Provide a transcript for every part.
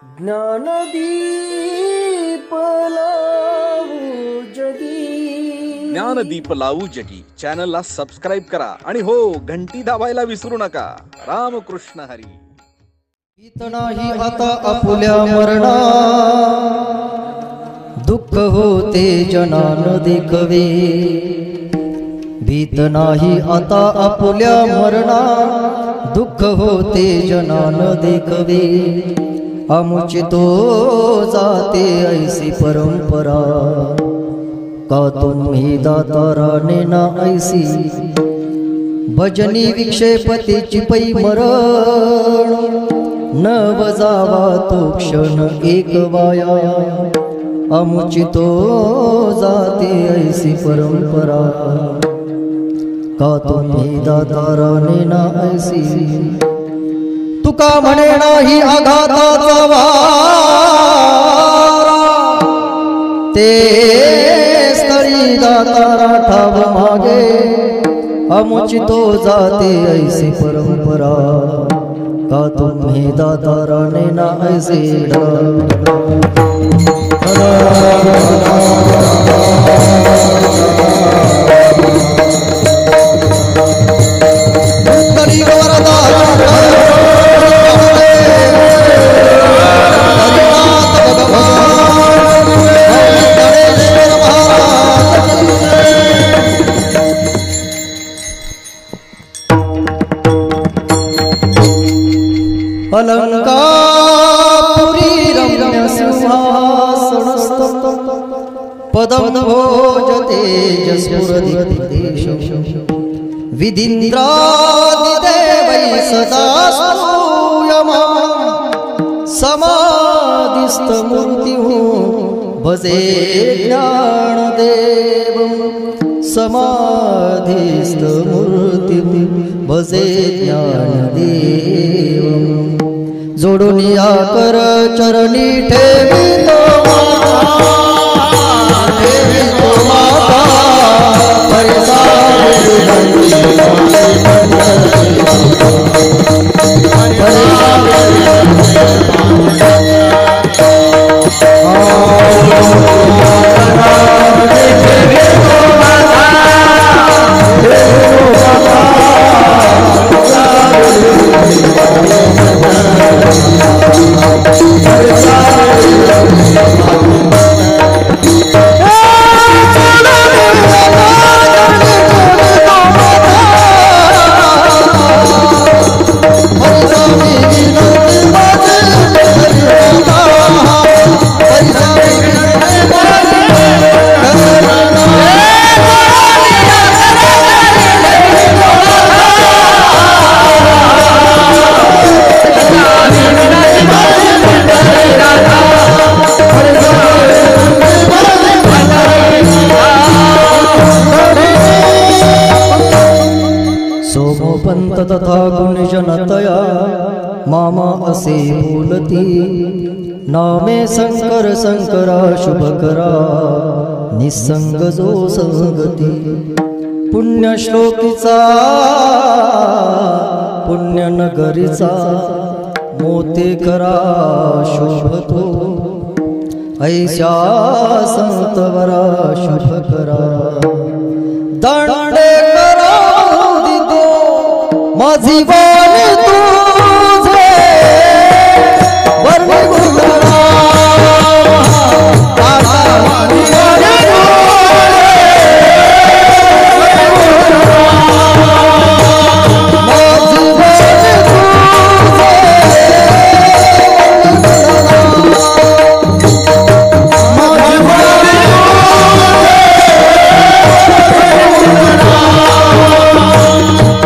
ज्ञानदीप लावू जगी. ज्ञानदीप लावू जगी चॅनलला सबस्क्राईब करा आणि हो घंटी दाबायला विसरू नका. रामकृष्ण हरी. भीत नाही आता आपुल्या मरणा, दुःख होते जनान देखवे. भीत नाही आता आपुल्या मरणा, दुःख होते जनान देखवे. अमुचितो जाते ऐसी परंपरा, का तुम्ही दाताराने ना ऐसी. भजनी विक्षेपतेची पै मरण, न वजावा तो क्षण एक वाया. अमुचितो जाते ऐसी परंपरा, का तुम्ही दाताराने ना ऐसी. तुका म्हणे नाही आघाताचा वारा, ते स्थळी दातारा ठाव मागे. अमुचितो जाते ऐसी परंपरा, का तुम्ही दाताराने ना ऐसी. अलंकापुरी रम्य सिंहासनस्थं, पदं भोजते जस्फुरदिदेश. विधीन्द्रादिदेवै सदा स्तूयमानं, समाधिस्थमूर्तिं भजे ज्ञानदेवं. समाधिस्थमूर्तिं भजे ज्ञानदेवं. जोडून या कर चरणी ठेवितो माता, सोमोपंत तथा गुणजनतया मामा असे बोलती. नामे शंकर शंकरा शुभकरा, निसंग जो संगती. पुण्यश्लोकीचा पुण्यनगरीचा, मोते करा शोभतो. ऐशा संतवरा शुभकरा, दांडे करा दिदो माझी वाणी तुझे. वर्णी गुणरा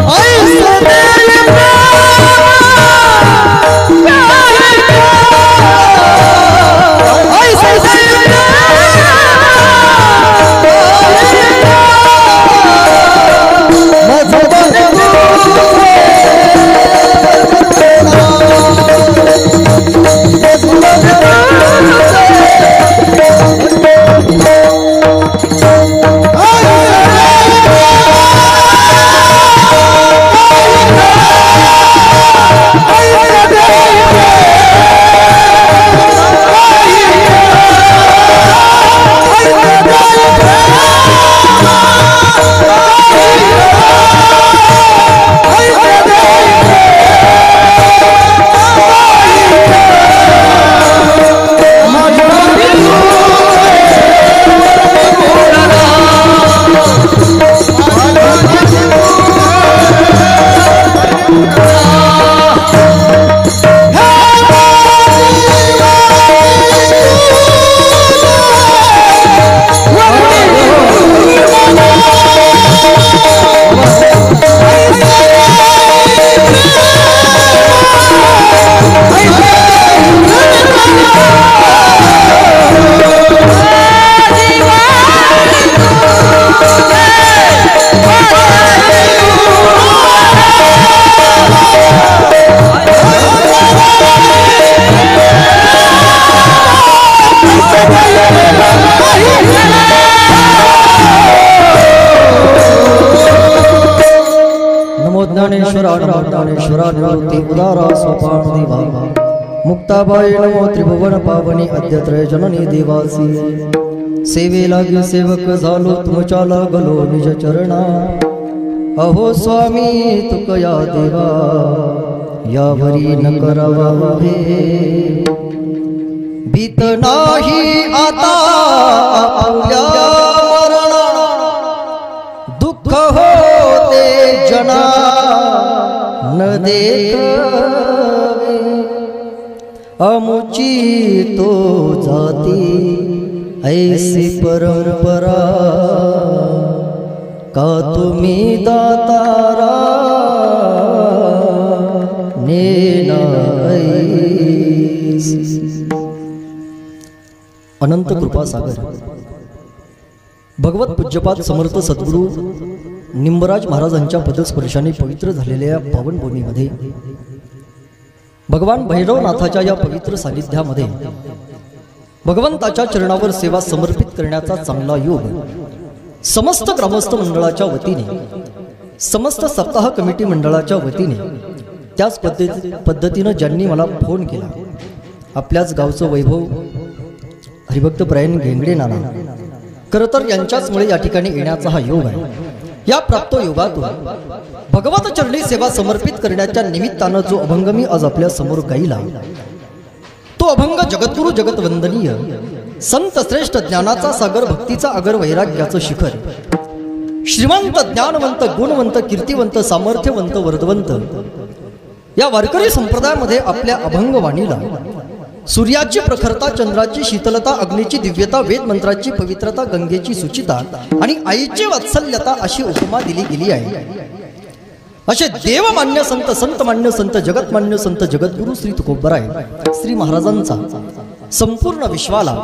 ऐसे ज्ञानेश्वरा निवृत्ती उदारा सोपान देवा मुक्ताबाई नमो त्रिभुवन पावनी अद्यत्रय जननी देवासी सेवे लागे सेवक झालो तुमच्या लागलो निज चरणा अहो स्वामी तुकया देवा यावरी न करावा हे भीत नाही आता आपल्या मरणा दुःख होते जना न देखावे अमुची तो जाती ऐसी परंपरा का तुम्ही दातारा अनंत कृपा सागर भगवत पूज्यपाद समर्थ सद्गुरू निंबराज महाराजांच्या पदस्पर्शाने पवित्र झालेल्या पावन भूमीमध्ये भगवान भैरवनाथाच्या या पवित्र सानिध्यामध्ये भगवंताच्या चरणावर सेवा समर्पित करण्याचा चांगला योग समस्त ग्रामस्थ मंडळाच्या वतीने समस्त सप्ताह कमिटी मंडळाच्या वतीने त्याच पद्धतीनं ज्यांनी मला फोन केला आपल्याच गावचं वैभव हरिभक्त प्रयाण घेंगडे नाना खरं तर यांच्याचमुळे या ठिकाणी येण्याचा हा योग आहे। या प्राप्त योगातून भगवत चरणी सेवा समर्पित करण्याच्या निमित्तानं जो अभंग मी आज आपल्या समोर गायला तो अभंग जगद्गुरु जगतवंदनीय संत श्रेष्ठ ज्ञानाचा सागर भक्तीचा आगर वैराग्याचं शिखर श्रीमंत ज्ञानवंत गुणवंत कीर्तिवंत सामर्थ्यवंत वर्धवंत या वारकरी संप्रदायामध्ये आपल्या अभंगवाणीला सूर्याची प्रखरता चंद्राची शीतलता अग्नीची दिव्यता वेद मंत्राची पवित्रता गंगेची सुचिता आणि आईची वात्सल्यता अशी उपमा दिली गेली आहे। असे देवमान्य संत संतमान्य संत जगतमान्य संत जगद्गुरु श्री तुकोबराय श्री महाराजांचा संपूर्ण विश्वाला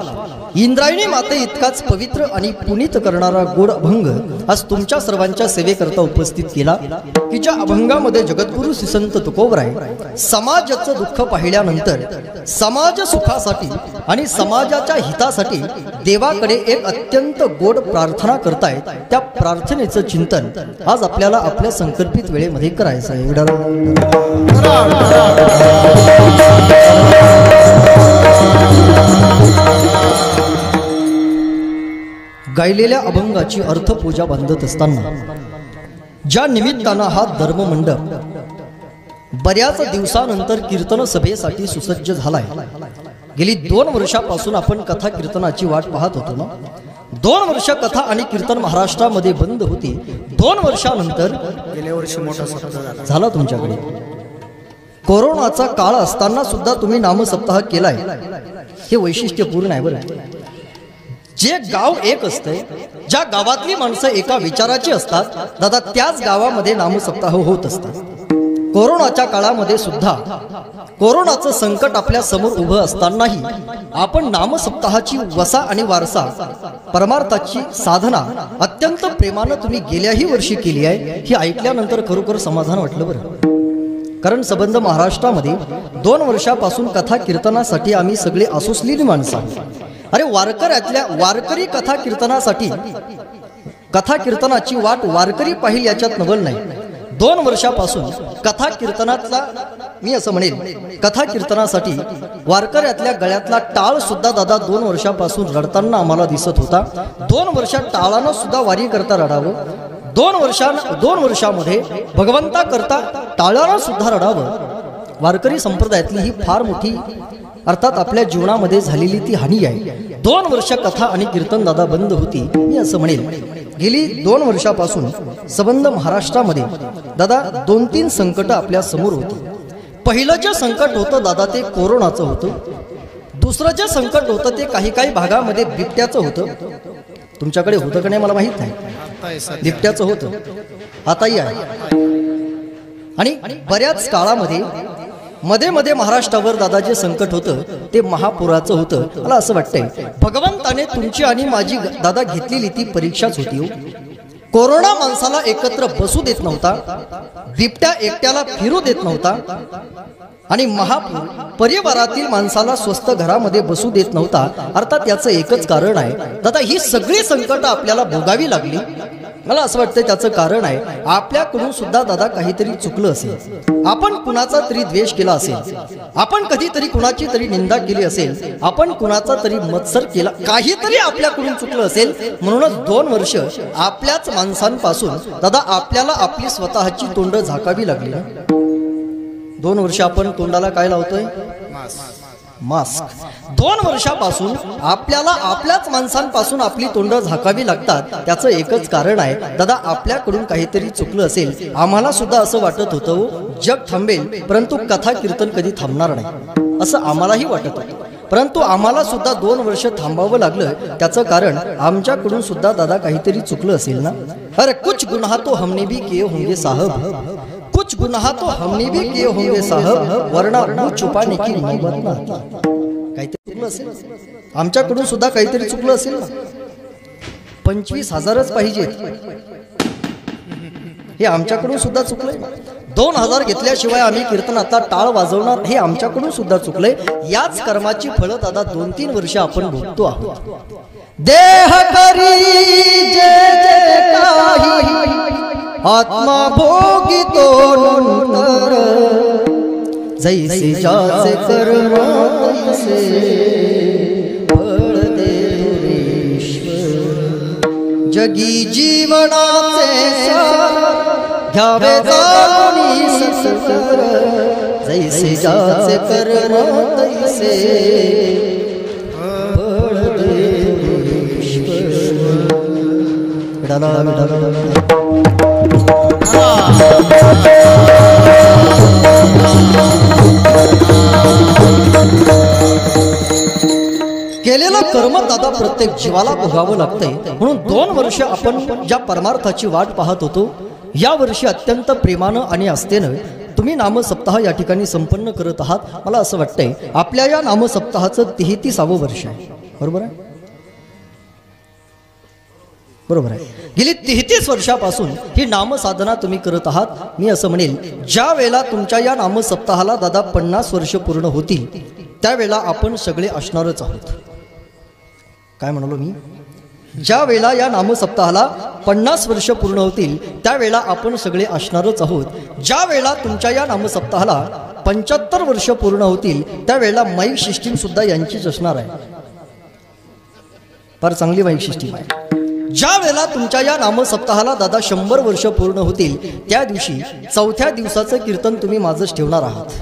इंद्रायणी माते इतकाच पवित्र आणि पुनीत करणारा गोड अभंग आज तुमच्या सर्वांच्या सेवेकरता उपस्थित केला की ज्या अभंगामध्ये जगद्गुरु श्री संत तुकोबराय समाजाचं दुःख पाहिल्यानंतर समाज सुखासाठी आणि समाजाच्या हितासाठी देवाकडे एक अत्यंत गोड प्रार्थना करतायत। त्या प्रार्थनेचं चिंतन आज आपल्याला आपल्या संकल्पित वेळेमध्ये करायचं आहे। गायलेल्या अभंगाची अर्थपूजा बांधत असताना ज्या निमित्तानं हा धर्ममंडप बऱ्याच दिवसानंतर कीर्तन सभेसाठी सुसज्ज झालाय। गेली 2 वर्षापासून आपण कथा कीर्तनाची वाट पाहत होतो ना। 2 वर्ष कथा आणि कीर्तन महाराष्ट्रामध्ये बंद होती। 2 वर्षानंतर गेल्या वर्षी मोठा सप्ताह झाला तुमच्याकडे। कोरोनाचा काळ असताना सुद्धा तुम्ही नामसप्ताह केलाय, हे वैशिष्ट्यपूर्ण आहे बरं। जे गाव एक असते, ज्या गावातली माणसं एका विचाराची असतात दादा त्याच गावामध्ये नामसप्ताह होत असतात। कोरोनाच्या काळामध्ये सुद्धा कोरोनाचं संकट आपल्या समोर उभं असतानाही आपण नामसप्ताहाची वसा आणि वारसा परमार्थाची साधना अत्यंत प्रेमानं तुम्ही गेल्याही वर्षी केली आहे। ही ऐकल्यानंतर खरोखर समाधान वाटलं बरं। कारण संबंध महाराष्ट्रामध्ये 2 वर्षापासून कथा कीर्तनासाठी आम्ही सगळे आसुसलेली माणसं आहोत। अरे वारकऱ्यातल्या वारकरी कथा कीर्तनासाठी कथा कीर्तनाची वाट वारकरी पाहिल याच्यात नवल नाही। 2 वर्षापासून कथा कीर्तनातला मी असं म्हणेल कथा कीर्तनासाठी वारकऱ्यातल्या गळ्यातला टाळ सुद्धा दादा 2 वर्षापासून रडताना आम्हाला दिसत होता। 2 वर्षात टाळानं सुद्धा वारी करता रडावं, 2 वर्षामध्ये भगवंता करता टाळानं सुद्धा रडावं। वारकरी संप्रदायातली ही फार मोठी अर्थात आपल्या जीवनामध्ये झालेली ती हानी आहे। 2 वर्ष कथा आणि कीर्तन दादा बंद होती। मी असं म्हणेल गेली 2 वर्षापासून संबंध महाराष्ट्रामध्ये दादा 2-3 संकट आपल्या समोर होती। पहिलं जे संकट होतं दादा ते कोरोनाचं होतं। दुसरं जे संकट होतं ते काही भागामध्ये बिबट्याचं होतं। तुमच्याकडे होतं का नाही मला माहित नाही, बिबट्याचं होतं आताही आहे। आणि बऱ्याच काळामध्ये मध्ये महाराष्ट्रावर दादा जे संकट होतं ते महापुराचं होतं। मला असं वाटतंय भगवंताने तुमची आणि माझी दादा घेतलेली ती परीक्षाच होती हो। कोरोना माणसाला एकत्र बसू देत नव्हता, बिबट्या एकट्याला फिरू देत नव्हता आणि महापूर परिवारातील माणसाला स्वस्त घरामध्ये बसू देत नव्हता। अर्थात याचं एकच कारण आहे दादा ही सगळी संकट आपल्याला भोगावी लागली मला असं वाटतं त्याचं कारण आहे आपल्याकडून सुद्धा दादा काहीतरी चुकलं असेल, आपण कुणाचा तरी द्वेष केला असेल, आपण कधीतरी कुणाची तरी निंदा केली असेल, आपण कुणाचा तरी मत्सर केला, काहीतरी आपल्याकडून चुकलं असेल. म्हणूनच 2 वर्ष आपल्याच माणसांपासून दादा आपल्याला आपली स्वतःची तोंड झाकावी लागली. 2 वर्ष आपण तोंडाला काय लावतोय? मास्क. 2 वर्षापासून आपल्याला आपल्याच माणसांपासून आपली तोंड झाकावी लागतात. त्याचं एकच कारण आहे दादा आपल्याकडून काहीतरी चुकलं असेल. आम्हाला सुद्धा असं वाटत होतं जग थांबेल परंतु कथा कीर्तन कधी थांबणार नाही असं आम्हालाही वाटत होतं, परंतु आम्हाला सुद्धा 2 वर्ष थांबावं लागलं. त्याचं कारण आमच्याकडून सुद्धा दादा काहीतरी चुकलं असेल ना. अरे कुछ गुनाह तो हमने भी किए होंगे साहब, कुछ गुनाह तो हमने भी किए होंगे साहब, वरना मुंह छुपाने की नौबत ना. काहीतरी चुकलं असेल, आमच्याकडून सुद्धा काहीतरी चुकलं असेल ना. 25,000च पाहिजेत हे आमच्याकडून सुद्धा चुकलंय. 2,000 घेतल्याशिवाय आम्ही कीर्तनाचा टाळ वाजवणार हे आमच्याकडून सुद्धा चुकलंय. याच कर्माची फळं दादा 2-3 वर्ष आपण भोगतो आहोत. देह करी जे जे काही आत्मा भोगितो नंतर, जैसे जाचे कर्म तैसे फळ देतो ईश्वर. जगी जीवनाचे घ्यावे जाणी सत्वर, जैसे जाचे कर्म तैसे फळ देतो ईश्वर. केलेलं कर्म दादा प्रत्येक जीवाला भोगावं लागतंय. म्हणून 2 वर्ष आपण ज्या परमार्थाची वाट पाहत होतो, या वर्षी अत्यंत प्रेमानं आणि आस्थेनं तुम्ही नामसप्ताह या ठिकाणी संपन्न करत आहात. मला असं वाटतंय आपल्या या नामसप्ताहाचं 33वे वर्ष आहे. बरोबर आहे? बरोबर आहे. गेली 33 वर्षापासून ही नामसाधना तुम्ही करत आहात. मी असं म्हणेल ज्या वेळेला तुमच्या या नामसप्ताहाला दादा 50 वर्ष पूर्ण होतील त्यावेळेला आपण सगळे असणारच आहोत. काय म्हणालो मी? ज्या वेळेला या नामसप्ताहाला 50 वर्ष पूर्ण होतील त्यावेळेला आपण सगळे असणारच आहोत. ज्या वेळेला तुमच्या या नामसप्ताहाला 75 वर्ष पूर्ण होतील त्यावेळेला माईक सिस्टीम सुद्धा यांचीच असणार आहे. फार चांगली माईक सिस्टीम आहे. ज्या वेळेला तुमच्या या नामसप्ताहाला दादा 100 वर्ष पूर्ण होतील त्या दिवशी 4थ्या दिवसाचं कीर्तन तुम्ही माझंच ठेवणार आहात.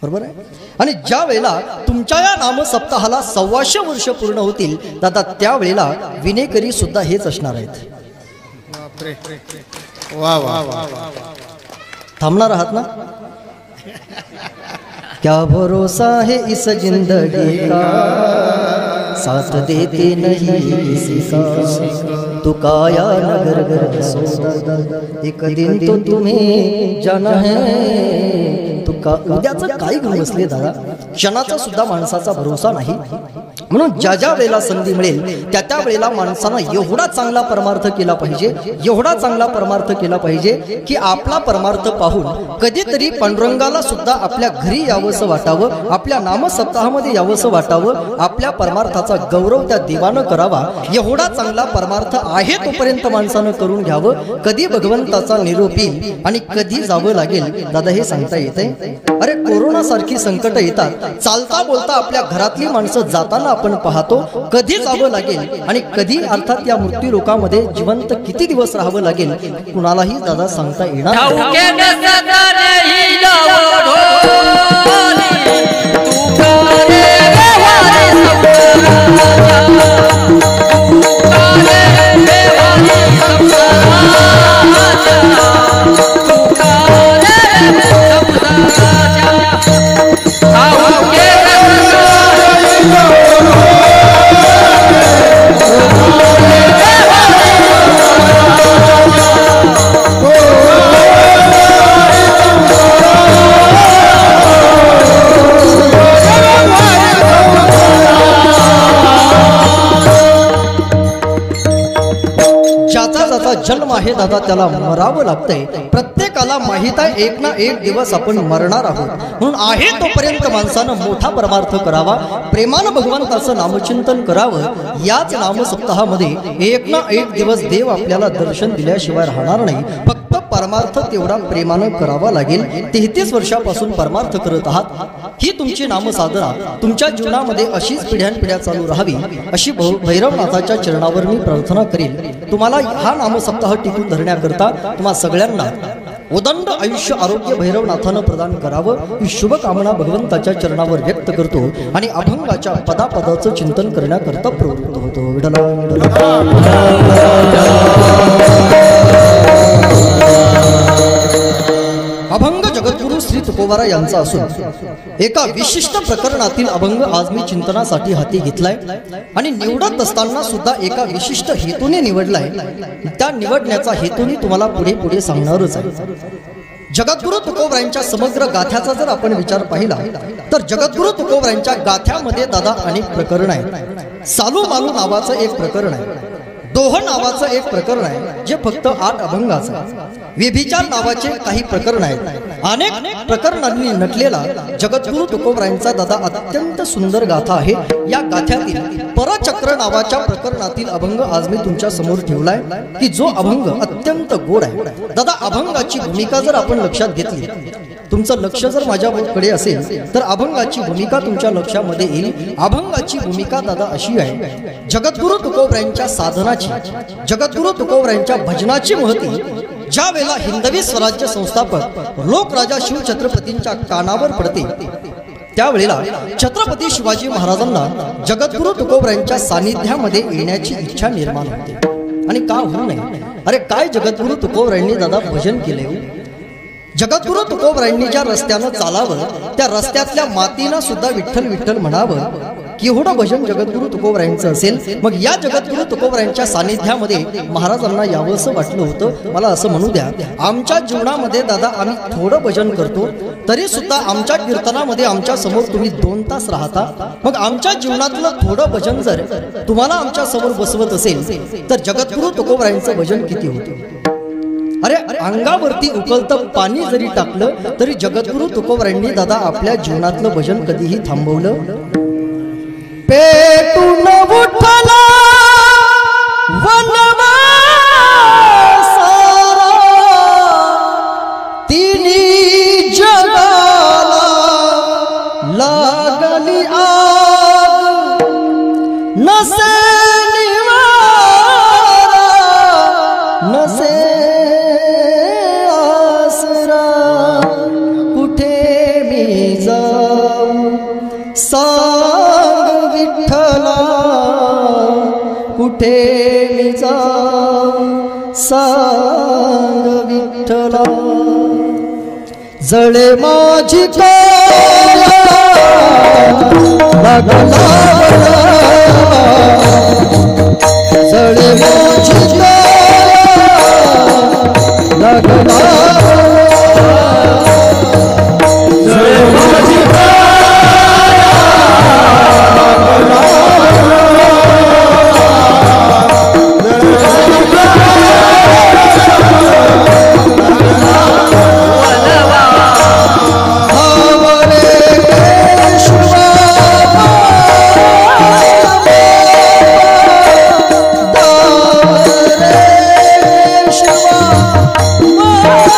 बरोबर आहे? आणि ज्या वेळेला तुमच्या या नामसप्ताहाला 125 वर्ष पूर्ण होतील दादा त्यावेळेला विनेकरी सुद्धा हेच असणार आहेत. थांबणार आहात ना? क्या भरोसा है इस जिंदगी का, साथ देते नहीं किसी का, तो काया नगर घर सोता, एक दिन तो तुम्हें जाना है. तो का उद्याचं काय घेऊन बसले दादा? क्षणाचा सुद्धा माणसाचा भरोसा नाही. म्हणून ज्या ज्या वेळेला संधी मिळेल त्या त्या वेळेला माणसानं एवढा चांगला परमार्थ केला पाहिजे, एवढा चांगला परमार्थ केला पाहिजे की आपला परमार्थ पाहून कधीतरी पांडुरंगाला सुद्धा आपल्या घरी यावंसं वाटावं, आपल्या नामसप्ताहामध्ये यावंसं वाटावं, आपल्या परमार्थाचा गौरव त्या देवानं करावा. एवढा चांगला परमार्थ आहे तोपर्यंत माणसानं करून घ्यावं. कधी भगवंताचा निरोप येईल आणि कधी जावं लागेल दादा हे सांगता येते. अरे कोरोना सारखी संकट येतात, चालता बोलता आपल्या घरातली माणसं जाताना आपण पाहतो. कधी जावं लागेल आणि कधी अर्थात या मृत्यू लोकांमध्ये जिवंत किती दिवस राहावं लागेल कुणालाही दादा सांगता येणार जन्म आहे दादा त्याला मरावं लागतंय. प्रत्येक प्रत्येकाला माहित आहे एक ना एक दिवस आपण मरणार आहोत, म्हणून आहे तोपर्यंत माणसानं मोठा परमार्थ करावा, प्रेमानं भगवंताचं नामचिंतन करावं। याच नाम सप्ताहामध्ये एक ना एक दिवस देव आपल्याला दर्शन दिल्याशिवाय राहणार नाही, फक्त परमार्थ तेवढा प्रेमानं करावा लागेल। 33 वर्षापासून परमार्थ करत आहात, ही तुमची नामसाधना तुमच्या जीवनामध्ये अशीच पिढ्यानपिढ्या चालू राहावी, अशी भैरवनाथाच्या चरणावर मी प्रार्थना करेल। तुम्हाला हा नामसप्ताह टिकून धरण्याकरता तुम्हा सगळ्यांना उदंड आयुष्य आरोग्य भैरवनाथानं प्रदान करावं, ही शुभकामना भगवंताच्या चरणावर व्यक्त करतो आणि अभंगाच्या पदापदाचं चिंतन करण्याकरता प्रवृत्त होतो। विठला अभंग जगद्गुरु श्री तुकोबारा यांचा असून एका विशिष्ट प्रकरणातील अभंग आज मी चिंतनासाठी हाती घेतलाय आणि निवडत असताना सुद्धा एका विशिष्ट हेतूने निवडलाय। त्या निवडण्याचा हेतूने तुम्हाला पुढे पुढे सांगणारच आहे। जगद्गुरु तुकोबरायांच्या समग्र गाथ्याचा जर आपण विचार पाहिला तर जगद्गुरु तुकोबरायांच्या गाथ्यामध्ये दादा अनेक प्रकरण आहेत। सालू मालू नावाचं एक प्रकरण आहे, दोह नावाचं एक प्रकरण आहे जे फक्त 8 अभंगाचं आहे, व्यभिचार नावाचे काही प्रकरण आहेत। अनेक प्रकरणांनी नटलेला जगद्गुरु तुकोबरायांचा दादा अत्यंत सुंदर गाथा आहे। या गाथ्यातील परचक्र नावाच्या प्रकरणातील अभंग आज मी तुमच्या समोर ठेवलाय की जो अभंग अत्यंत गोड आहे। दादा अभंगाची भूमिका जर आपण लक्षात घेतली, तुमचं लक्ष जर माझ्याकडे असेल तर अभंगाची भूमिका तुमच्या लक्षामध्ये येईल। अभंगाची भूमिका दादा अशी आहे, जगद्गुरु तुकोबरायांच्या साधनाची, जगद्गुरु तुकोबरायांच्या भजनाची महती ज्या वेळेला हिंदवी स्वराज्य संस्थापक लोकराजा शिवछत्रपतींच्या कानावर पडते, त्यावेळेला छत्रपती शिवाजी महाराजांना जगद्गुरु तुकोबरायांच्या सानिध्यामध्ये येण्याची इच्छा निर्माण होते। आणि का होऊ नये, अरे काय जगद्गुरु तुकोबरायांनी दादा भजन केले। जगद्गुरु तुकोबरायांनी ज्या रस्त्यानं चालावं त्या रस्त्यातल्या मातीनं सुद्धा विठ्ठल विठ्ठल म्हणावं, केवढं भजन जगद्गुरु तुकोबरायांचं असेल। मग या जगद्गुरु तुकोबरायांच्या सानिध्यामध्ये महाराजांना यावंसं वाटलं होतं। मला असं म्हणू द्या, आमच्या जीवनामध्ये दादा आम्ही थोडं भजन करतो तरी सुद्धा आमच्या कीर्तनामध्ये आमच्या समोर तुम्ही 2 तास राहता, मग आमच्या जीवनातलं थोडं भजन जर तुम्हाला आमच्या समोर बसवत असेल तर जगद्गुरु तुकोबरायांचं भजन किती होतं। अरे अंगावरती उकळतं पाणी जरी टाकलं तरी जगद्गुरु तुकोबरायांनी दादा आपल्या जीवनातलं भजन कधीही थांबवलं। पेटून उठला वनवा सारा, तिन्ही जगाला लागली आग, नसे निवारा नसे आसरा, कुठे मी जाऊ सांग विठ्ठला, कुठे मी जाऊ सांग विठ्ठला। जळे माझी काया लागला जळे माझी काया लागला, जळे माझी Oh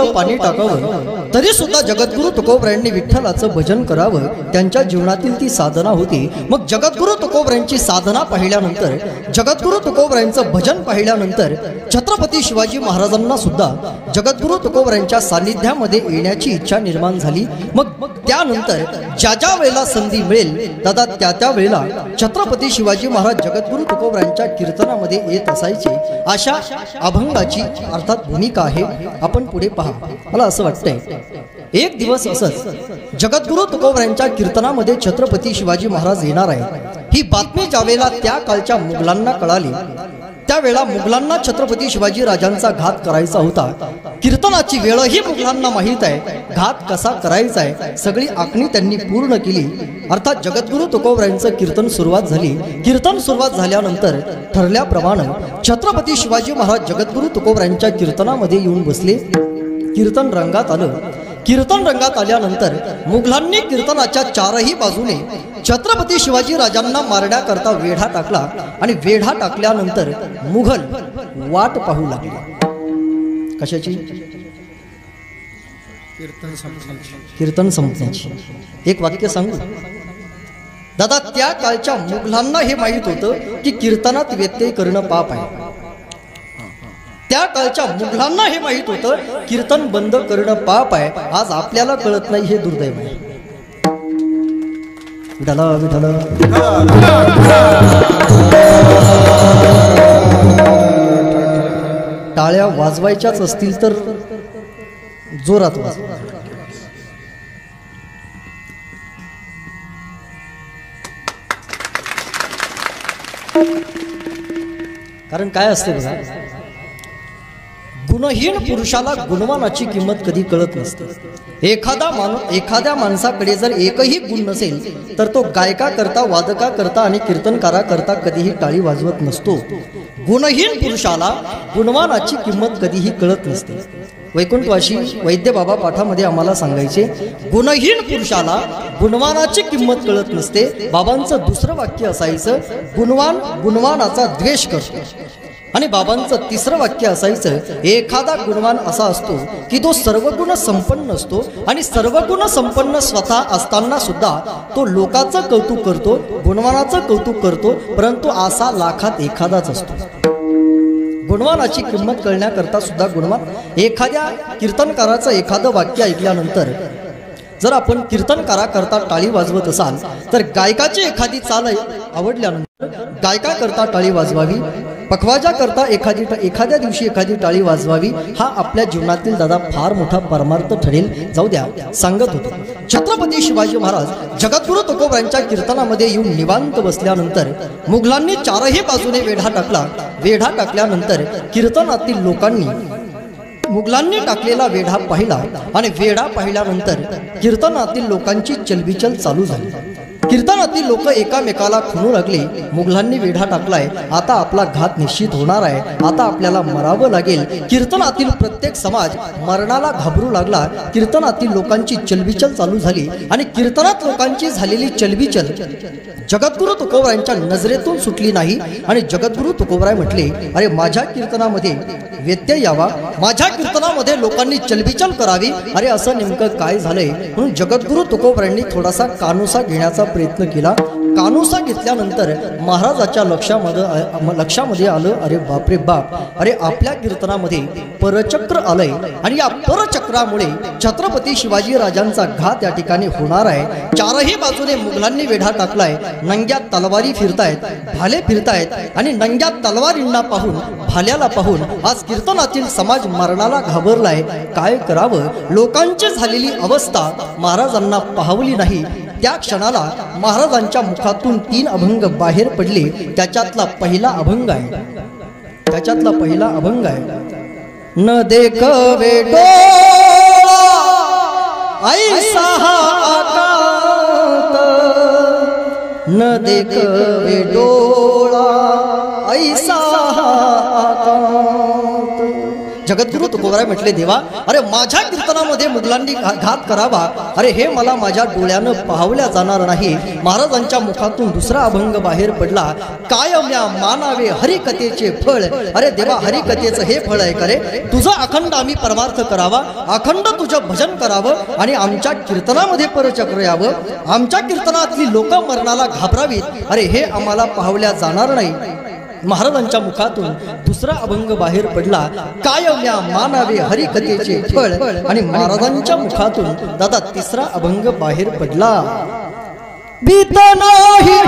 डोकं पाणी टाकावं तरी सुद्धा जगद्गुरु तुकोबरायांनी विठ्ठलाचं भजन करावं, त्यांच्या जीवनातील ती साधना होती. मग जगद्गुरु तुकोबरायांची साधना पाहिल्यानंतर, जगद्गुरु तुकोबरायांचं भजन पाहिल्यानंतर छत्रपती शिवाजी महाराजांना सुद्धा जगद्गुरु तुकोबरायांच्या सानिध्यामध्ये येण्याची इच्छा निर्माण झाली. मग त्यानंतर ज्या ज्या वेळेला संधी मिळेल दादा त्या वेळेला छत्रपती शिवाजी महाराज जगद्गुरु तुकोबरायांच्या कीर्तनामध्ये येत असायचे. अशा अभंगाची अर्थात भूमिका आहे. आपण पुढे पहा. मला असं वाटतंय एक दिवस असंच जगद्गुरु तुकोबरायांच्या कीर्तनामध्ये छत्रपती शिवाजी महाराज येणार आहे ही बातमी ज्यावेळेला त्या काळच्या मुघलांना कळाली, त्यावेळेला मुघलांना छत्रपती शिवाजी राजांचा घात करायचा होता. कीर्तनाची वेळही मुघलांना माहीत आहे, घात कसा करायचा आहे सगळी आखणी त्यांनी पूर्ण केली. अर्थात जगद्गुरु तुकोबरायांचं कीर्तन सुरुवात झाली. कीर्तन सुरुवात झाल्यानंतर ठरल्याप्रमाणे छत्रपती शिवाजी महाराज जगद्गुरु तुकोबरायांच्या कीर्तनामध्ये येऊन बसले. कीर्तन रंगात आलं. कीर्तन रंगात आल्यानंतर मुघलांनी कीर्तनाच्या चारही बाजूने छत्रपती शिवाजी राजांना मारण्याकरता वेढा टाकला आणि वेढा टाकल्यानंतर मुघल वाट पाहू लागले. कशाची? कीर्तन संपण्याची. एक वाक्य सांगू दादा, त्या काळच्या मुघलांना हे माहीत होतं की कीर्तनात व्यत्यय करणं पाप आहे. त्या काळच्या मुघलांना हे माहीत होतं कीर्तन बंद करणं पाप आहे. आज आपल्याला कळत नाही, हे दुर्दैव आहे. विठाला विठाला टाळ्या वाजवायच्याच असतील तर जोरात वाजवा. कारण काय असते बघा, गुणहीन पुरुषाला गुणवानाची किंमत कधी कळत नसते. एखाद्या माणसाकडे जर एकही गुण नसेल तर तो गायका करता, वादका करता आणि कीर्तनकारा करता कधीही टाळी वाजवत नसतो. गुणहीन पुरुषाला गुणवानाची किंमत कधीही कळत नसते. वैकुंठवासी वैद्य बाबा पाठामध्ये आम्हाला सांगायचे, गुणहीन पुरुषाला गुणवानाची किंमत कळत नसते. बाबांचं दुसरं वाक्य असायचं, गुणवान गुणवानाचा द्वेष करतो. आणि बाबांचं तिसरं वाक्य असायचं, एखादा गुणवान असा असतो की तो सर्व गुण संपन्न असतो आणि सर्व गुण संपन्न स्वतः असताना सुद्धा तो लोकांचं कौतुक करतो, गुणवानाचं कौतुक करतो, परंतु असा लाखात एखादाच असतो. गुणवानाची किंमत कळण्याकरता सुद्धा गुणवान. एखाद्या कीर्तनकाराचं एखादं वाक्य ऐकल्यानंतर जर आपण कीर्तनकारा करता टाळी वाजवत असाल तर गायकाची एखादी चाल आवडल्यानंतर गायका करता टाळी वाजवावी, पखवाजा करता एखाद्या दिवशी एखादी टाळी वाजवावी. हा आपल्या जीवनातील दादा फार मोठा परमार्थ ठरेल. जाऊ द्या, सांगत होतो छत्रपती शिवाजी महाराज जगद्गुरु तुकोबरायांच्या कीर्तनामध्ये येऊन निवांत बसल्यानंतर मुघलांनी चारही बाजूने वेढा टाकला. वेढा टाकल्यानंतर कीर्तनातील लोकांनी मुघलांनी टाकलेला वेढा पाहिला आणि वेढा पाहिल्यानंतर कीर्तनातील लोकांची चलबिचल चालू झाली. कीर्तनातील लोक एकामेकाला खुनू लागले. मुघलांनी वेढा टाकलाय, आता आपला घात निश्चित होणार आहे, आता आपल्याला मरावं लागेल. कीर्तनातील प्रत्येक समाज मरणाला घाबरू लागला. कीर्तनातील लोकांची चलबिचल चालू झाली आणि कीर्तनात लोकांची झालेली चलबिचल जगद्गुरु तुकोबरायांच्या नजरेतून सुटली नाही. आणि जगद्गुरु तुकोबराय म्हटले, अरे माझ्या कीर्तनामध्ये व्यत्यय यावा, माझ्या कीर्तनामध्ये लोकांनी चलबिचल करावी. अरे असं नेमकं काय झालंय? म्हणून जगद्गुरु तुकोबरायांनी थोडासा कानोसा घेण्याचा प्रयत्न केला. कानोसा घेतल्यानंतर महाराजाच्या लक्षामध्ये आलं, अरे बापरे बाप, अरे आपल्या कीर्तनामध्ये परचक्र आलंय आणि या परचक्रामुळे छत्रपती शिवाजी राजांचा घात या ठिकाणी होणार आहे. चारही बाजूने मुघलांनी वेढा टाकलाय. नंग्या तलवारी फिरतायत, भाले फिरतायत आणि नंग्या तलवारींना पाहून, भाल्याला पाहून आज कीर्तनातील समाज मरणाला घाबरलाय. काय करावं? लोकांची झालेली अवस्था महाराजांना पाहवली नाही. त्या क्षणाला महाराजांच्या मुखातून 3 अभंग बाहेर पडले. त्याच्यातला पहिला अभंग आहे, न देखवे डोळा ऐसा आकांत, न देखवे डोळा ऐसा आकांत. जगद्गुरु तुकोबराय म्हटले देवा अरे माझ्या कीर्तनामध्ये मुघलांनी घात करावा अरे हे मला माझ्या डोळ्यानं पाहवल्या जाणार नाही। महाराजांच्या मुखातून दुसरा अभंग बाहेर पडला कायम्या मानावे हरिकथेचे फळ। अरे देवा हरिकथेचं हे फळ आहे करे तुझा अखंड आम्ही परमार्थ करावा अखंड तुझं भजन करावं आणि आमच्या कीर्तनामध्ये परचक्र यावं आमच्या कीर्तनातली लोक मरणाला घाबरावीत अरे हे आम्हाला पाहवल्या जाणार नाही। महाराजांच्या मुखातून दुसरा अभंग बाहेर पडला कायम्या मानावे हरिकथेचे फळ आणि महाराजांच्या मुखातून दादा तिसरा अभंग बाहेर पडला भीत नाही